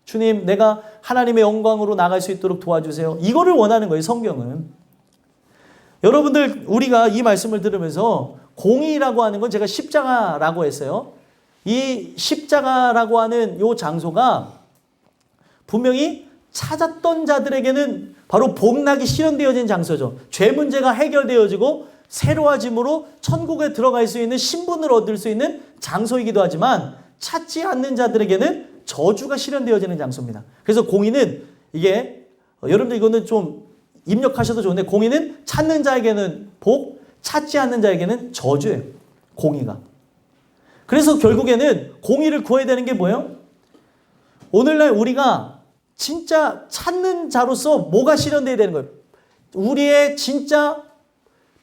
A: 주님, 내가 하나님의 영광으로 나갈 수 있도록 도와주세요. 이거를 원하는 거예요, 성경은. 여러분들, 우리가 이 말씀을 들으면서 공의라고 하는 건 제가 십자가라고 했어요. 이 십자가라고 하는 이 장소가 분명히 찾았던 자들에게는 바로 복락이 실현되어진 장소죠. 죄 문제가 해결되어지고 새로워짐으로 천국에 들어갈 수 있는 신분을 얻을 수 있는 장소이기도 하지만 찾지 않는 자들에게는 저주가 실현되어지는 장소입니다. 그래서 공의는 이게 여러분들 이거는 좀 입력하셔도 좋은데 공의는 찾는 자에게는 복, 찾지 않는 자에게는 저주예요. 공의가. 그래서 결국에는 공의를 구해야 되는 게 뭐예요? 오늘날 우리가 진짜 찾는 자로서 뭐가 실현되어야 되는 거예요? 우리의 진짜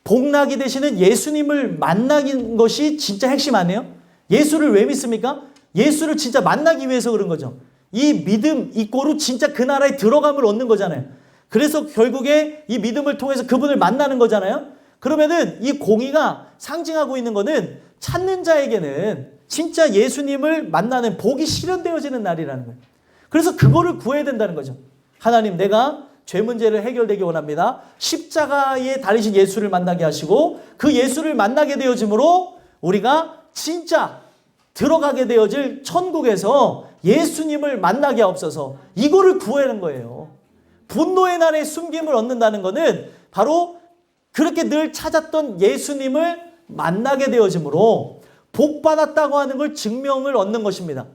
A: 복락이 되시는 예수님을 만나는 것이 진짜 핵심 아니에요? 예수를 왜 믿습니까? 예수를 진짜 만나기 위해서 그런 거죠. 이 믿음 이꼬로 진짜 그 나라에 들어감을 얻는 거잖아요. 그래서 결국에 이 믿음을 통해서 그분을 만나는 거잖아요. 그러면은 이 공의가 상징하고 있는 거는 찾는 자에게는 진짜 예수님을 만나는 복이 실현되어지는 날이라는 거예요. 그래서 그거를 구해야 된다는 거죠. 하나님, 내가 죄 문제를 해결되기 원합니다. 십자가에 달리신 예수를 만나게 하시고 그 예수를 만나게 되어짐으로 우리가 진짜 들어가게 되어질 천국에서 예수님을 만나게 하옵소서. 이거를 구하는 거예요. 분노의 날에 숨김을 얻는다는 것은 바로 그렇게 늘 찾았던 예수님을 만나게 되어짐으로 복 받았다고 하는 걸 증명을 얻는 것입니다.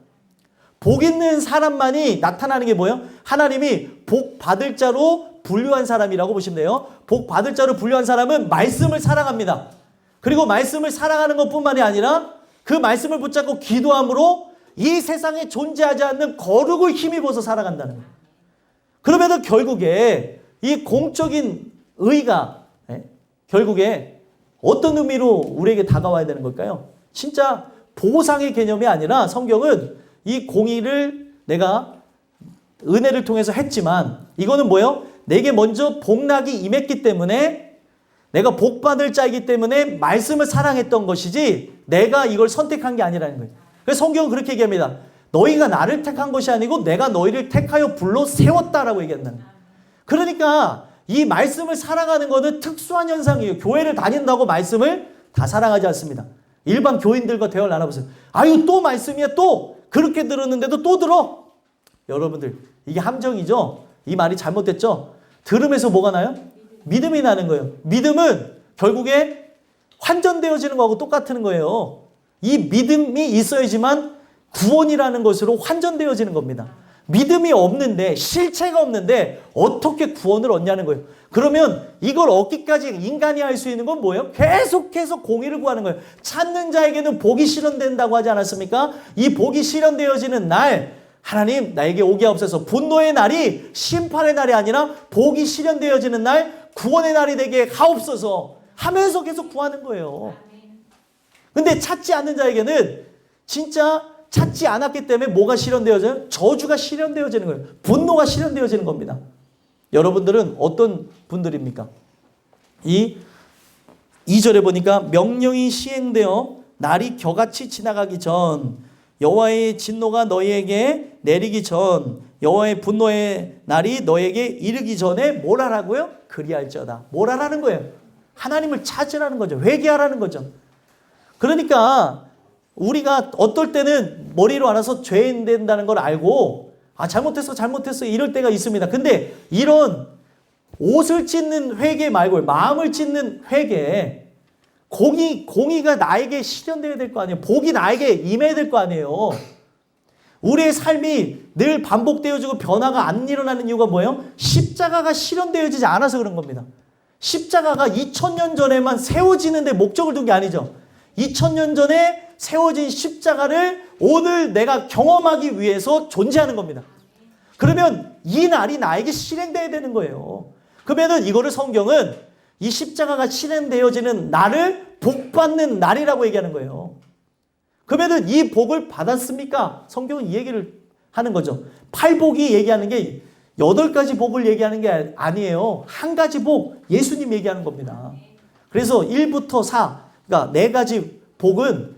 A: 복 있는 사람만이 나타나는 게 뭐예요? 하나님이 복 받을 자로 분류한 사람이라고 보시면 돼요. 복 받을 자로 분류한 사람은 말씀을 사랑합니다. 그리고 말씀을 사랑하는 것뿐만이 아니라 그 말씀을 붙잡고 기도함으로 이 세상에 존재하지 않는 거룩을 힘입어서 살아간다는 거예요. 그러면 결국에 이 공적인 의가 결국에 어떤 의미로 우리에게 다가와야 되는 걸까요? 진짜 보상의 개념이 아니라 성경은 이 공의를 내가 은혜를 통해서 했지만 이거는 뭐예요? 내게 먼저 복락이 임했기 때문에 내가 복받을 자이기 때문에 말씀을 사랑했던 것이지 내가 이걸 선택한 게 아니라는 거예요. 그래서 성경은 그렇게 얘기합니다. 너희가 나를 택한 것이 아니고 내가 너희를 택하여 불러 세웠다라고 얘기한다는 거예요. 그러니까 이 말씀을 사랑하는 것은 특수한 현상이에요. 교회를 다닌다고 말씀을 다 사랑하지 않습니다. 일반 교인들과 대화를 나눠보세요. 아유, 또 말씀이야, 또 그렇게 들었는데도 또 들어. 여러분들, 이게 함정이죠. 이 말이 잘못됐죠. 들으면서 뭐가 나요? 믿음이 나는 거예요. 믿음은 결국에 환전되어지는 거하고 똑같은 거예요. 이 믿음이 있어야지만 구원이라는 것으로 환전되어지는 겁니다. 믿음이 없는데, 실체가 없는데 어떻게 구원을 얻냐는 거예요. 그러면 이걸 얻기까지 인간이 할 수 있는 건 뭐예요? 계속해서 공의를 구하는 거예요. 찾는 자에게는 복이 실현된다고 하지 않았습니까? 이 복이 실현되어지는 날, 하나님 나에게 오게 하옵소서. 분노의 날이 심판의 날이 아니라 복이 실현되어지는 날, 구원의 날이 되게 하옵소서 하면서 계속 구하는 거예요. 근데 찾지 않는 자에게는 진짜 찾지 않았기 때문에 뭐가 실현되어져요? 저주가 실현되어지는 거예요. 분노가 실현되어지는 겁니다. 여러분들은 어떤 분들입니까? 이 2절에 보니까 명령이 시행되어 날이 겨같이 지나가기 전 여호와의 진노가 너희에게 내리기 전 여호와의 분노의 날이 너희에게 이르기 전에 뭘 하라고요? 그리할지어다. 뭘 하라는 거예요? 하나님을 찾으라는 거죠. 회개하라는 거죠. 그러니까 우리가 어떨 때는 머리로 알아서 죄인 된다는 걸 알고 잘못했어 이럴 때가 있습니다. 근데 이런 옷을 찢는 회개 말고 마음을 찢는 회개, 공의가 나에게 실현되어야 될 거 아니에요. 복이 나에게 임해야 될 거 아니에요. 우리의 삶이 늘 반복되어지고 변화가 안 일어나는 이유가 뭐예요? 십자가가 실현되어지지 않아서 그런 겁니다. 십자가가 2000년 전에만 세워지는 데 목적을 둔 게 아니죠. 2000년 전에 세워진 십자가를 오늘 내가 경험하기 위해서 존재하는 겁니다. 그러면 이 날이 나에게 실행돼야 되는 거예요. 그러면은 이거를 성경은 이 십자가가 실행되어지는 날을 복받는 날이라고 얘기하는 거예요. 그러면은 이 복을 받았습니까? 성경은 이 얘기를 하는 거죠. 팔복이 얘기하는 게 8가지 복을 얘기하는 게 아니에요. 한 가지 복, 예수님 얘기하는 겁니다. 그래서 1부터 4, 그러니까 4가지 복은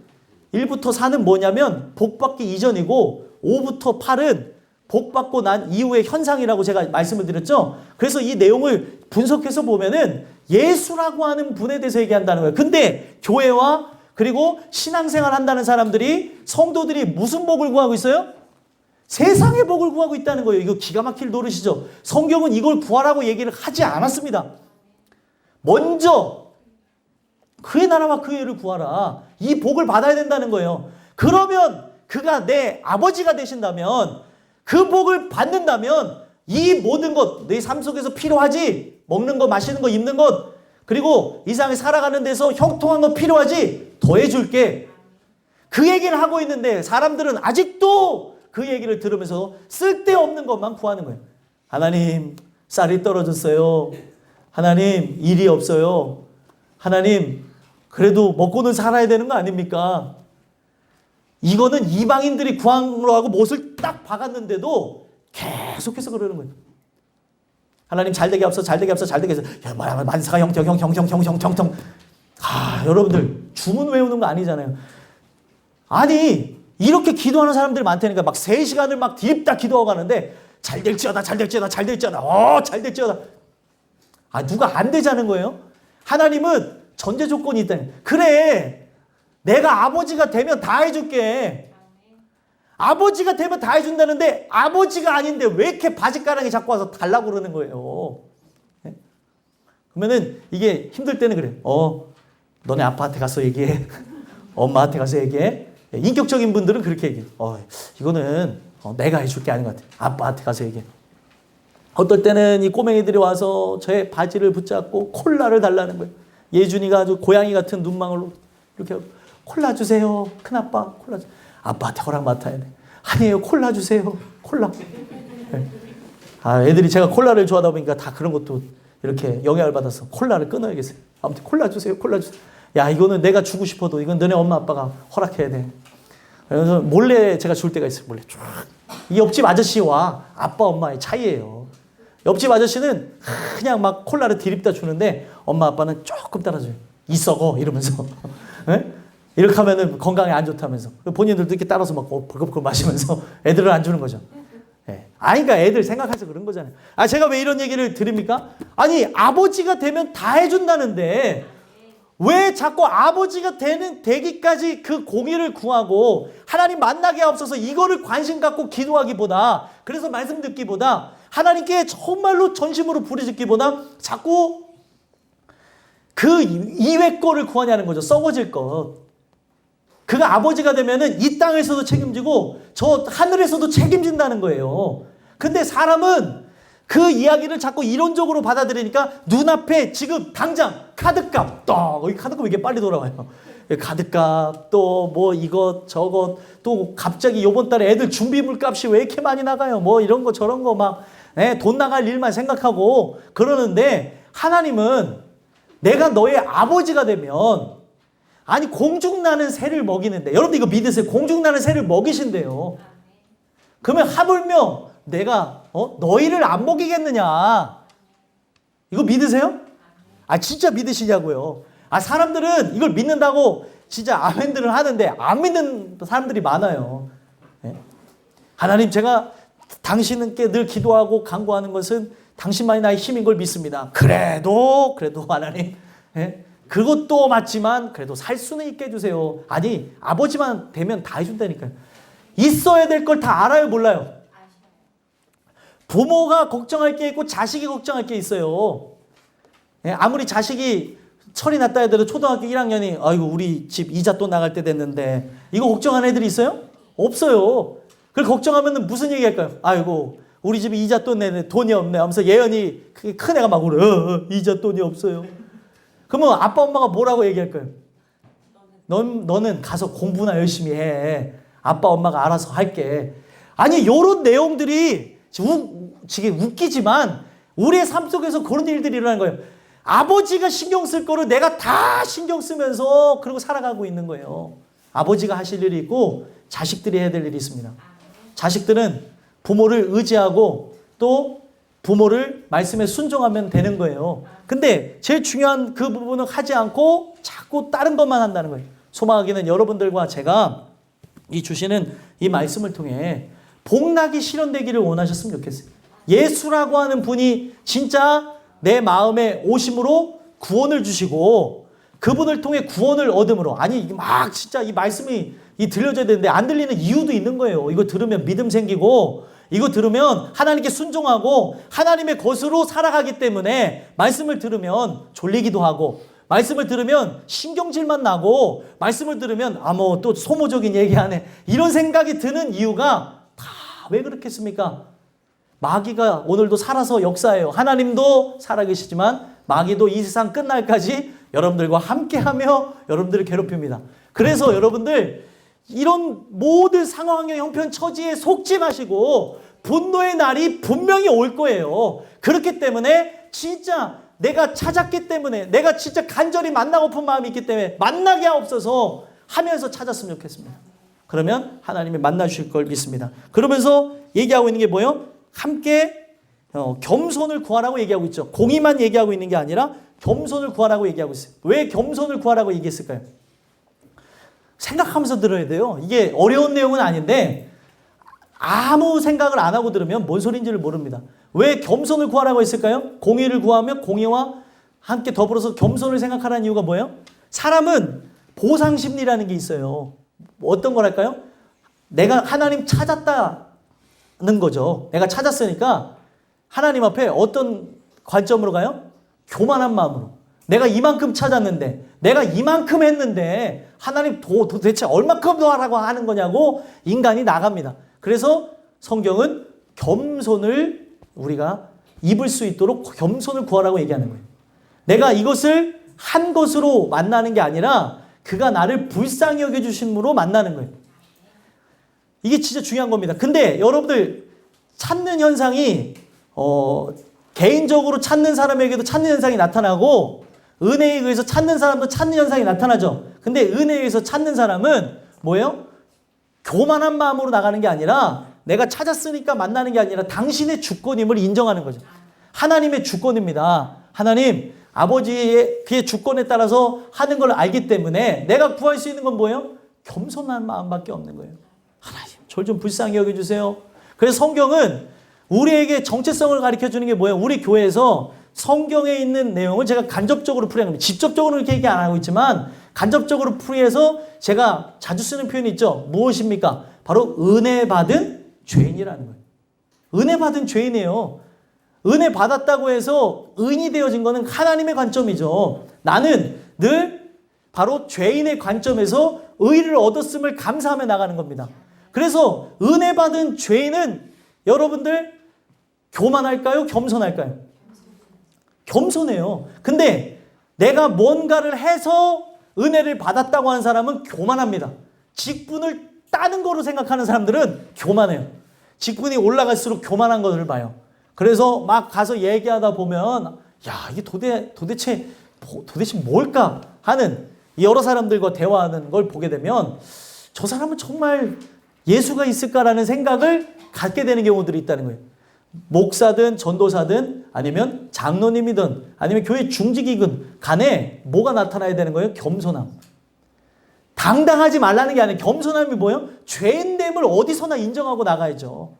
A: 1부터 4는 뭐냐면 복받기 이전이고 5부터 8은 복받고 난 이후의 현상이라고 제가 말씀을 드렸죠. 그래서 이 내용을 분석해서 보면은 예수라고 하는 분에 대해서 얘기한다는 거예요. 근데 교회와 그리고 신앙생활 한다는 사람들이 성도들이 무슨 복을 구하고 있어요? 세상의 복을 구하고 있다는 거예요. 이거 기가 막힐 노릇이죠. 성경은 이걸 구하라고 얘기를 하지 않았습니다. 먼저 그의 나라와 그의 의를 구하라. 이 복을 받아야 된다는 거예요. 그러면 그가 내 아버지가 되신다면 그 복을 받는다면 이 모든 것, 내 삶 속에서 필요하지? 먹는 거, 마시는 거, 입는 것, 그리고 이 세상에 살아가는 데서 형통한 거 필요하지? 더해줄게. 그 얘기를 하고 있는데 사람들은 아직도 그 얘기를 들으면서 쓸데없는 것만 구하는 거예요. 하나님, 쌀이 떨어졌어요. 하나님, 일이 없어요. 하나님, 그래도 먹고는 살아야 되는 거 아닙니까? 이거는 이방인들이 구하러 하고 못을 딱 박았는데도 계속해서 그러는 거예요. 하나님 잘되게 없어, 잘되게 없어, 잘되게 해서 뭐야 만사가 형통. 여러분들 주문 외우는 거 아니잖아요. 아니 이렇게 기도하는 사람들이 많다니까 막 3시간을 막 디립다 기도하고 가는데 잘될지어다, 잘될지어다, 잘될지어다, 잘될지어다. 누가 안 되자는 거예요? 하나님은 전제 조건이 있다. 그래, 내가 아버지가 되면 다 해줄게. 아버지가 되면 다 해준다는데 아버지가 아닌데 왜 이렇게 바짓가랑이 자꾸 와서 달라고 그러는 거예요? 네? 그러면은 이게 힘들 때는 그래. 너네 아빠한테 가서 얘기해. 엄마한테 가서 얘기해. 인격적인 분들은 그렇게 얘기해. 이거는 내가 해줄 게 아닌 것 같아. 아빠한테 가서 얘기해. 어떨 때는 이 꼬맹이들이 와서 저의 바지를 붙잡고 콜라를 달라는 거예요. 예준이가 아주 고양이 같은 눈망울로 이렇게 콜라 주세요. 큰아빠 콜라 주세요. 아빠한테 허락 맡아야 돼. 아니에요. 콜라 주세요. 콜라. 네. 애들이 제가 콜라를 좋아하다 보니까 다 그런 것도 이렇게 영향을 받아서 콜라를 끊어야겠어요. 아무튼 콜라 주세요. 콜라 주세요. 야, 이거는 내가 주고 싶어도 이건 너네 엄마 아빠가 허락해야 돼. 그래서 몰래 제가 줄 때가 있어요. 몰래 쫙. 이 옆집 아저씨와 아빠 엄마의 차이예요. 옆집 아저씨는 그냥 막 콜라를 디립다 주는데 엄마 아빠는 조금 따라줘요. 이썩어 이러면서. 네? 이렇게 하면은 건강에 안 좋다면서. 본인들도 이렇게 따라서 막 벌컥벌컥 마시면서 애들을 안 주는 거죠. 네. 그러니까 애들 생각해서 그런 거잖아요. 제가 왜 이런 얘기를 드립니까? 아버지가 되면 다 해준다는데 왜 자꾸 아버지가 되기까지 그 공의를 구하고 하나님 만나게 하옵소서 이거를 관심 갖고 기도하기보다, 그래서 말씀 듣기보다, 하나님께 정말로 전심으로 부르짖기보다 자꾸 그 이외 거를 구하냐는 거죠. 썩어질 것. 그가 아버지가 되면은 이 땅에서도 책임지고 저 하늘에서도 책임진다는 거예요. 근데 사람은 그 이야기를 자꾸 이론적으로 받아들이니까 눈앞에 지금 당장 카드값, 이 카드값 이게 빨리 돌아와요. 카드값, 또 뭐 이것 저것, 또 갑자기 요번 달에 애들 준비물 값이 왜 이렇게 많이 나가요? 뭐 이런 거 저런 거 막 돈 나갈 일만 생각하고 그러는데, 하나님은 내가 너의 아버지가 되면 공중나는 새를 먹이는데, 여러분들 이거 믿으세요? 공중나는 새를 먹이신대요. 그러면 하물며 내가 너희를 안 먹이겠느냐? 이거 믿으세요? 진짜 믿으시냐고요? 사람들은 이걸 믿는다고 진짜 아멘들을 하는데 안 믿는 사람들이 많아요. 네? 하나님, 제가 당신께 늘 기도하고 간구하는 것은 당신만이 나의 힘인 걸 믿습니다. 그래도 하나님, 네? 그것도 맞지만 그래도 살 수는 있게 해주세요. 아버지만 되면 다 해준다니까요. 있어야 될 걸 다 알아요, 몰라요? 부모가 걱정할 게 있고 자식이 걱정할 게 있어요. 아무리 자식이 철이 났다 해도 초등학교 1학년이 우리 집 이자 또 나갈 때 됐는데, 이거 걱정하는 애들이 있어요? 없어요. 그걸 걱정하면 무슨 얘기 할까요? 우리 집에 이자 또 내네, 돈이 없네 하면서 예언이, 큰 애가 막 울어. 이자 돈이 없어요. 그러면 아빠 엄마가 뭐라고 얘기할까요? 너는 가서 공부나 열심히 해. 아빠 엄마가 알아서 할게. 요런 내용들이 지금 웃기지만 우리의 삶 속에서 그런 일들이 일어나는 거예요. 아버지가 신경 쓸 거를 내가 다 신경 쓰면서 그러고 살아가고 있는 거예요. 아버지가 하실 일이 있고 자식들이 해야 될 일이 있습니다. 자식들은 부모를 의지하고 또 부모를 말씀에 순종하면 되는 거예요. 근데 제일 중요한 그 부분은 하지 않고 자꾸 다른 것만 한다는 거예요. 소망하기는 여러분들과 제가 이 주시는 이 말씀을 통해 복락이 실현되기를 원하셨으면 좋겠어요. 예수라고 하는 분이 진짜 내 마음에 오심으로 구원을 주시고 그분을 통해 구원을 얻음으로, 아니 막 진짜 이 말씀이 들려져야 되는데 안 들리는 이유도 있는 거예요. 이거 들으면 믿음 생기고 이거 들으면 하나님께 순종하고 하나님의 것으로 살아가기 때문에 말씀을 들으면 졸리기도 하고 말씀을 들으면 신경질만 나고 말씀을 들으면 뭐 또 소모적인 얘기하네 이런 생각이 드는 이유가 다 왜 그렇겠습니까? 마귀가 오늘도 살아서 역사해요. 하나님도 살아계시지만 마귀도 이 세상 끝날까지 여러분들과 함께하며 여러분들을 괴롭힙니다. 그래서 여러분들 이런 모든 상황의 형편 처지에 속지 마시고 분노의 날이 분명히 올 거예요. 그렇기 때문에 진짜 내가 찾았기 때문에 내가 진짜 간절히 만나고픈 마음이 있기 때문에 만나게 하옵소서 하면서 찾았으면 좋겠습니다. 그러면 하나님이 만나주실 걸 믿습니다. 그러면서 얘기하고 있는 게 뭐예요? 함께 겸손을 구하라고 얘기하고 있죠. 공의만 얘기하고 있는 게 아니라 겸손을 구하라고 얘기하고 있어요. 왜 겸손을 구하라고 얘기했을까요? 생각하면서 들어야 돼요. 이게 어려운 내용은 아닌데 아무 생각을 안 하고 들으면 뭔 소리인지를 모릅니다. 왜 겸손을 구하라고 했을까요? 공의를 구하면 공의와 함께 더불어서 겸손을 생각하라는 이유가 뭐예요? 사람은 보상심리라는 게 있어요. 어떤 거랄까요? 내가 하나님 찾았다는 거죠. 내가 찾았으니까 하나님 앞에 어떤 관점으로 가요? 교만한 마음으로. 내가 이만큼 찾았는데 내가 이만큼 했는데 하나님 도대체 얼마큼 더 하라고 하는 거냐고 인간이 나갑니다. 그래서 성경은 겸손을 우리가 입을 수 있도록 겸손을 구하라고 얘기하는 거예요. 내가 이것을 한 것으로 만나는 게 아니라 그가 나를 불쌍히 여겨주심으로 만나는 거예요. 이게 진짜 중요한 겁니다. 근데 여러분들 찾는 현상이 개인적으로 찾는 사람에게도 찾는 현상이 나타나고 은혜에 의해서 찾는 사람도 찾는 현상이 나타나죠. 근데 은혜에 의해서 찾는 사람은 뭐예요? 교만한 마음으로 나가는 게 아니라 내가 찾았으니까 만나는 게 아니라 당신의 주권임을 인정하는 거죠. 하나님의 주권입니다. 하나님 아버지의 그의 주권에 따라서 하는 걸 알기 때문에 내가 구할 수 있는 건 뭐예요? 겸손한 마음밖에 없는 거예요. 하나님 저를 좀 불쌍히 여겨주세요. 그래서 성경은 우리에게 정체성을 가르쳐주는 게 뭐예요? 우리 교회에서 성경에 있는 내용을 제가 간접적으로 풀이하는 겁니다. 직접적으로 이렇게 얘기 안 하고 있지만 간접적으로 풀이해서 제가 자주 쓰는 표현이 있죠. 무엇입니까? 바로 은혜 받은 죄인이라는 거예요. 은혜 받은 죄인이에요. 은혜 받았다고 해서 의인이 되어진 것은 하나님의 관점이죠. 나는 늘 바로 죄인의 관점에서 의를 얻었음을 감사하며 나가는 겁니다. 그래서 은혜 받은 죄인은 여러분들 교만할까요? 겸손할까요? 겸손해요. 근데 내가 뭔가를 해서 은혜를 받았다고 하는 사람은 교만합니다. 직분을 따는 거로 생각하는 사람들은 교만해요. 직분이 올라갈수록 교만한 것을 봐요. 그래서 막 가서 얘기하다 보면 야 이게 도대체 뭘까 하는 여러 사람들과 대화하는 걸 보게 되면 저 사람은 정말 예수가 있을까라는 생각을 갖게 되는 경우들이 있다는 거예요. 목사든 전도사든 아니면 장로님이든 아니면 교회 중직이든 간에 뭐가 나타나야 되는 거예요? 겸손함. 당당하지 말라는 게 아니라 겸손함이 뭐예요? 죄인됨을 어디서나 인정하고 나가야죠.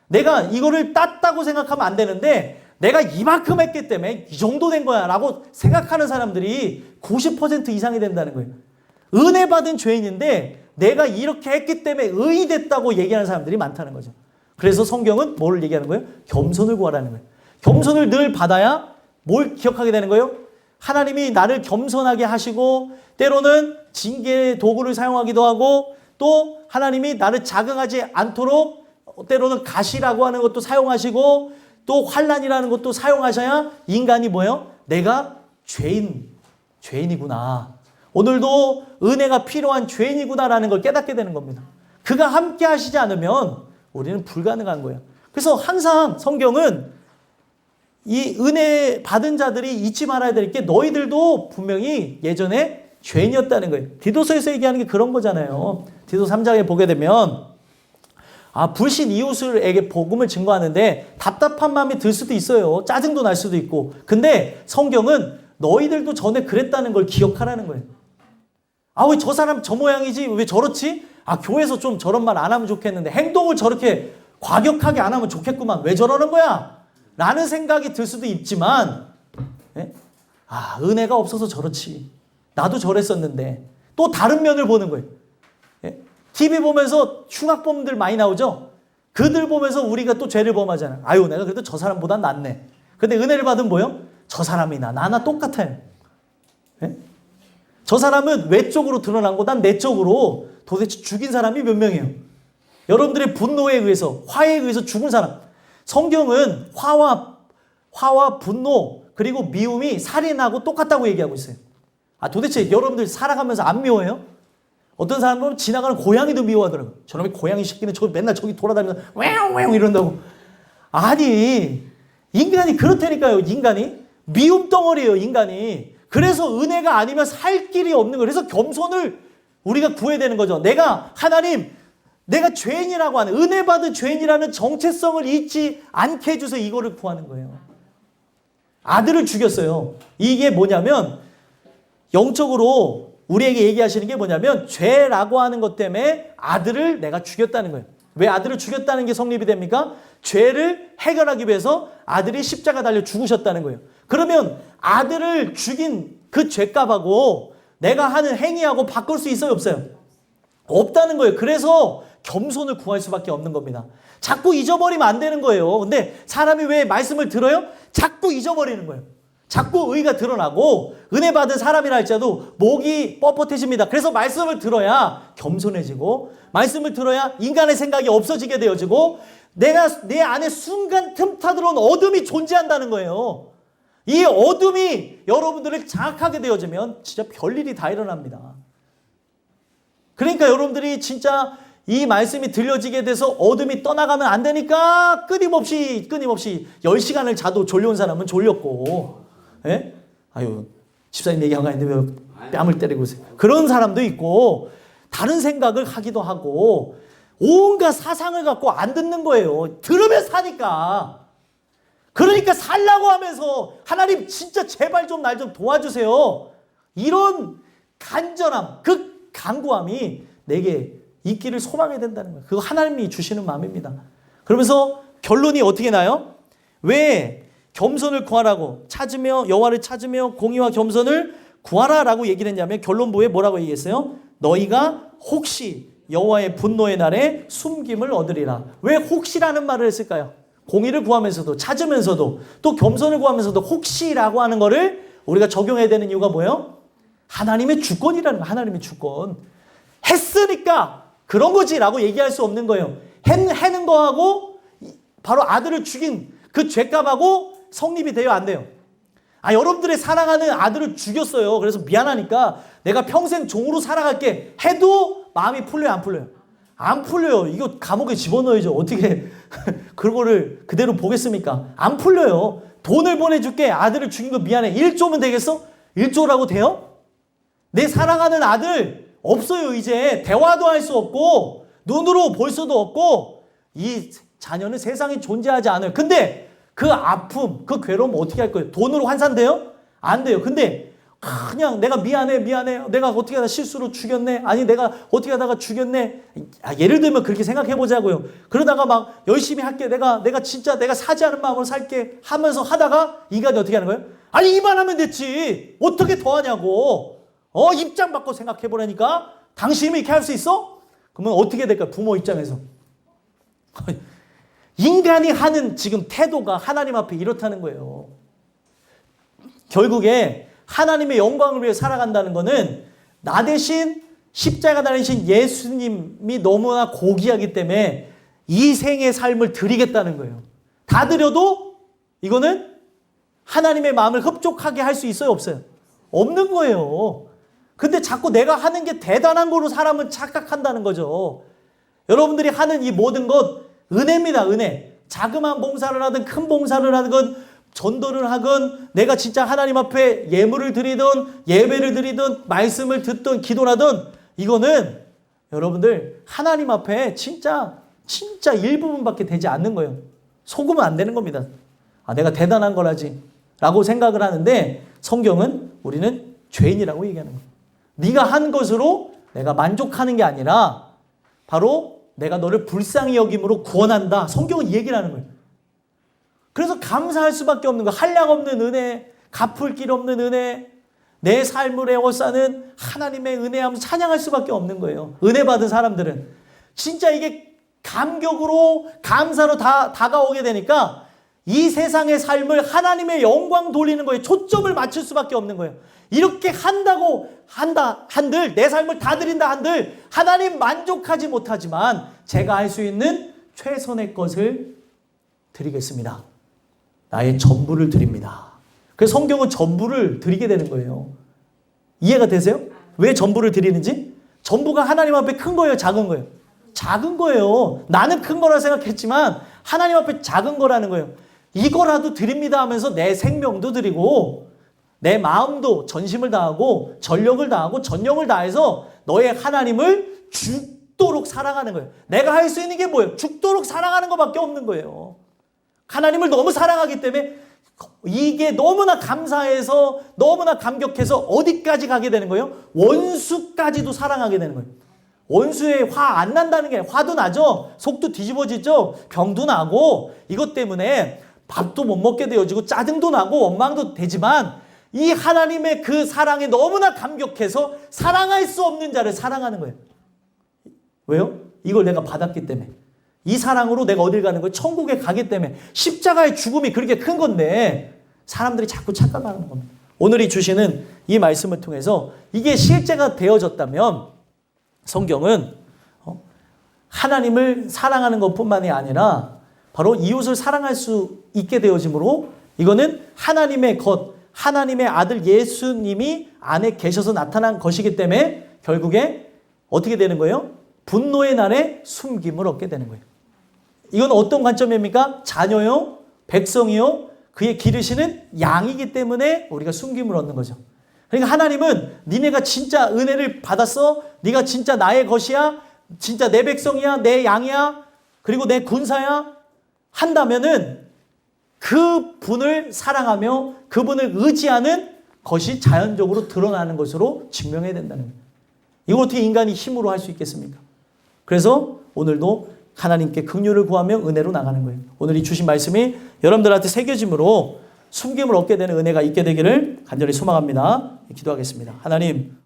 A: 내가 이거를 땄다고 생각하면 안 되는데 내가 이만큼 했기 때문에 이 정도 된 거야 라고 생각하는 사람들이 90% 이상이 된다는 거예요. 은혜 받은 죄인인데 내가 이렇게 했기 때문에 의인이 됐다고 얘기하는 사람들이 많다는 거죠. 그래서 성경은 뭘 얘기하는 거예요? 겸손을 구하라는 거예요. 겸손을 늘 받아야 뭘 기억하게 되는 거예요? 하나님이 나를 겸손하게 하시고 때로는 징계의 도구를 사용하기도 하고 또 하나님이 나를 자극하지 않도록 때로는 가시라고 하는 것도 사용하시고 또 환난이라는 것도 사용하셔야 인간이 뭐예요? 내가 죄인이구나. 오늘도 은혜가 필요한 죄인이구나라는 걸 깨닫게 되는 겁니다. 그가 함께 하시지 않으면 우리는 불가능한 거예요. 그래서 항상 성경은 이 은혜 받은 자들이 잊지 말아야 될 게 너희들도 분명히 예전에 죄인이었다는 거예요. 디도서에서 얘기하는 게 그런 거잖아요. 디도 3장에 보게 되면 불신 이웃에게 복음을 증거하는데 답답한 마음이 들 수도 있어요. 짜증도 날 수도 있고. 근데 성경은 너희들도 전에 그랬다는 걸 기억하라는 거예요. 왜 저 사람 저 모양이지? 왜 저렇지? 교회에서 좀 저런 말 안 하면 좋겠는데 행동을 저렇게 과격하게 안 하면 좋겠구만. 왜 저러는 거야? 라는 생각이 들 수도 있지만 은혜가 없어서 저렇지. 나도 저랬었는데. 또 다른 면을 보는 거예요. TV 보면서 흉악범들 많이 나오죠? 그들 보면서 우리가 또 죄를 범하잖아요. 내가 그래도 저 사람보단 낫네. 근데 은혜를 받으면 뭐요? 저 사람이나 나나 똑같아요. 저 사람은 외적으로 드러난 거, 난 내적으로 도대체 죽인 사람이 몇 명이에요? 여러분들의 분노에 의해서, 화에 의해서 죽은 사람. 성경은 화와 분노 그리고 미움이 살인하고 똑같다고 얘기하고 있어요. 도대체 여러분들 살아가면서 안 미워해요? 어떤 사람은 지나가는 고양이도 미워하더라고요. 저놈의 고양이 새끼는 맨날 저기 돌아다니면서 왜옹 이런다고. 인간이 그렇다니까요. 인간이 미움 덩어리예요. 인간이. 그래서 은혜가 아니면 살 길이 없는 거예요. 그래서 겸손을 우리가 구해야 되는 거죠. 내가 죄인이라고 하는, 은혜 받은 죄인이라는 정체성을 잊지 않게 해주세요. 이거를 구하는 거예요. 아들을 죽였어요. 이게 뭐냐면 영적으로 우리에게 얘기하시는 게 뭐냐면 죄라고 하는 것 때문에 아들을 내가 죽였다는 거예요. 왜 아들을 죽였다는 게 성립이 됩니까? 죄를 해결하기 위해서 아들이 십자가 달려 죽으셨다는 거예요. 그러면 아들을 죽인 그 죄값하고 내가 하는 행위하고 바꿀 수 있어요? 없어요? 없다는 거예요. 그래서 겸손을 구할 수밖에 없는 겁니다. 자꾸 잊어버리면 안 되는 거예요. 근데 사람이 왜 말씀을 들어요? 자꾸 잊어버리는 거예요. 자꾸 의가 드러나고 은혜 받은 사람이라 할지라도 목이 뻣뻣해집니다. 그래서 말씀을 들어야 겸손해지고 말씀을 들어야 인간의 생각이 없어지게 되어지고 내 안에 순간 틈타 들어온 어둠이 존재한다는 거예요. 이 어둠이 여러분들을 장악하게 되어지면 진짜 별일이 다 일어납니다. 그러니까 여러분들이 진짜 이 말씀이 들려지게 돼서 어둠이 떠나가면 안 되니까 끊임없이 10시간을 자도 졸려온 사람은 졸렸고, 집사님 얘기한 거 아닌데 왜 뺨을 때리고 있어요? 그런 사람도 있고, 다른 생각을 하기도 하고, 온갖 사상을 갖고 안 듣는 거예요. 들으면 사니까. 그러니까 살라고 하면서 하나님 진짜 제발 좀 날 좀 도와주세요. 이런 간절함, 그 간구함이 내게 있기를 소망해야 된다는 거예요. 그거 하나님이 주시는 마음입니다. 그러면서 결론이 어떻게 나요? 왜 겸손을 구하라고 여호와를 찾으며 공의와 겸손을 구하라라고 얘기를 했냐면 결론부에 뭐라고 얘기했어요? 너희가 혹시 여호와의 분노의 날에 숨김을 얻으리라. 왜 혹시라는 말을 했을까요? 공의를 구하면서도 찾으면서도 또 겸손을 구하면서도 혹시라고 하는 거를 우리가 적용해야 되는 이유가 뭐예요? 하나님의 주권이라는 거예요. 하나님의 주권. 했으니까 그런 거지라고 얘기할 수 없는 거예요. 해는 거하고 바로 아들을 죽인 그 죄값하고 성립이 돼요? 안 돼요? 여러분들의 사랑하는 아들을 죽였어요. 그래서 미안하니까 내가 평생 종으로 살아갈게 해도 마음이 풀려요? 안 풀려요? 안 풀려요. 이거 감옥에 집어넣어야죠. 어떻게 그거를 그대로 보겠습니까? 안 풀려요. 돈을 보내줄게. 아들을 죽인 거 미안해. 1조면 되겠어? 1조라고 돼요? 내 사랑하는 아들 없어요. 이제 대화도 할 수 없고 눈으로 볼 수도 없고 이 자녀는 세상에 존재하지 않아요. 근데 그 아픔, 그 괴로움 어떻게 할 거예요? 돈으로 환산돼요? 안 돼요. 근데 그냥 내가 미안해. 내가 어떻게 하다 실수로 죽였네. 아니 내가 어떻게 하다가 죽였네. 예를 들면 그렇게 생각해 보자고요. 그러다가 막 열심히 할게. 내가 진짜 내가 사지 않은 마음으로 살게 하면서 하다가 인간이 어떻게 하는 거예요? 아니 이만하면 됐지. 어떻게 더 하냐고. 입장 바꿔 생각해 보라니까. 당신이 이렇게 할 수 있어? 그러면 어떻게 될까요? 부모 입장에서. 인간이 하는 지금 태도가 하나님 앞에 이렇다는 거예요. 결국에 하나님의 영광을 위해 살아간다는 거는 나 대신 십자가 달리신 예수님이 너무나 고귀하기 때문에 이 생의 삶을 드리겠다는 거예요. 다 드려도 이거는 하나님의 마음을 흡족하게 할 수 있어요? 없어요? 없는 거예요. 근데 자꾸 내가 하는 게 대단한 거로 사람은 착각한다는 거죠. 여러분들이 하는 이 모든 것 은혜입니다. 은혜. 자그마한 봉사를 하든 큰 봉사를 하든 건 전도를 하건 내가 진짜 하나님 앞에 예물을 드리든 예배를 드리든 말씀을 듣든 기도를 하든 이거는 여러분들 하나님 앞에 진짜 일부분밖에 되지 않는 거예요. 속으면 안 되는 겁니다. 내가 대단한 거라지 라고 생각을 하는데 성경은 우리는 죄인이라고 얘기하는 거예요. 네가 한 것으로 내가 만족하는 게 아니라 바로 내가 너를 불쌍히 여김으로 구원한다. 성경은 이 얘기를 하는 거예요. 그래서 감사할 수밖에 없는 거예요. 한량 없는 은혜, 갚을 길 없는 은혜, 내 삶을 에워싸는 하나님의 은혜하면서 찬양할 수밖에 없는 거예요. 은혜 받은 사람들은 진짜 이게 감격으로 감사로 다가오게 되니까 이 세상의 삶을 하나님의 영광 돌리는 거에 초점을 맞출 수밖에 없는 거예요. 이렇게 한들 내 삶을 다 드린다 한들 하나님 만족하지 못하지만 제가 할 수 있는 최선의 것을 드리겠습니다. 나의 전부를 드립니다. 그래서 성경은 전부를 드리게 되는 거예요. 이해가 되세요? 왜 전부를 드리는지? 전부가 하나님 앞에 큰 거예요? 작은 거예요? 작은 거예요. 나는 큰 거라 생각했지만 하나님 앞에 작은 거라는 거예요. 이거라도 드립니다 하면서 내 생명도 드리고 내 마음도 전심을 다하고 전력을 다하고 전영을 다해서 너의 하나님을 죽도록 사랑하는 거예요. 내가 할 수 있는 게 뭐예요? 죽도록 사랑하는 것밖에 없는 거예요. 하나님을 너무 사랑하기 때문에 이게 너무나 감사해서 너무나 감격해서 어디까지 가게 되는 거예요? 원수까지도 사랑하게 되는 거예요. 원수에 화 안 난다는 게 화도 나죠. 속도 뒤집어지죠. 병도 나고 이것 때문에 밥도 못 먹게 되어지고 짜증도 나고 원망도 되지만 이 하나님의 그 사랑에 너무나 감격해서 사랑할 수 없는 자를 사랑하는 거예요. 왜요? 이걸 내가 받았기 때문에. 이 사랑으로 내가 어딜 가는 거예요? 천국에 가기 때문에. 십자가의 죽음이 그렇게 큰 건데 사람들이 자꾸 착각하는 겁니다. 오늘이 주시는 이 말씀을 통해서 이게 실제가 되어졌다면 성경은 하나님을 사랑하는 것뿐만이 아니라 바로 이웃을 사랑할 수 있게 되어지므로 이거는 하나님의 것, 하나님의 아들 예수님이 안에 계셔서 나타난 것이기 때문에 결국에 어떻게 되는 거예요? 분노의 날에 숨김을 얻게 되는 거예요. 이건 어떤 관점입니까? 자녀요, 백성이요, 그의 기르시는 양이기 때문에 우리가 숨김을 얻는 거죠. 그러니까 하나님은 니네가 진짜 은혜를 받았어? 네가 진짜 나의 것이야? 진짜 내 백성이야? 내 양이야? 그리고 내 군사야? 한다면은 그 분을 사랑하며 그분을 의지하는 것이 자연적으로 드러나는 것으로 증명해야 된다는 거예요. 이걸 어떻게 인간이 힘으로 할 수 있겠습니까? 그래서 오늘도 하나님께 긍휼을 구하며 은혜로 나가는 거예요. 오늘 이 주신 말씀이 여러분들한테 새겨짐으로 숨김을 얻게 되는 은혜가 있게 되기를 간절히 소망합니다. 기도하겠습니다. 하나님,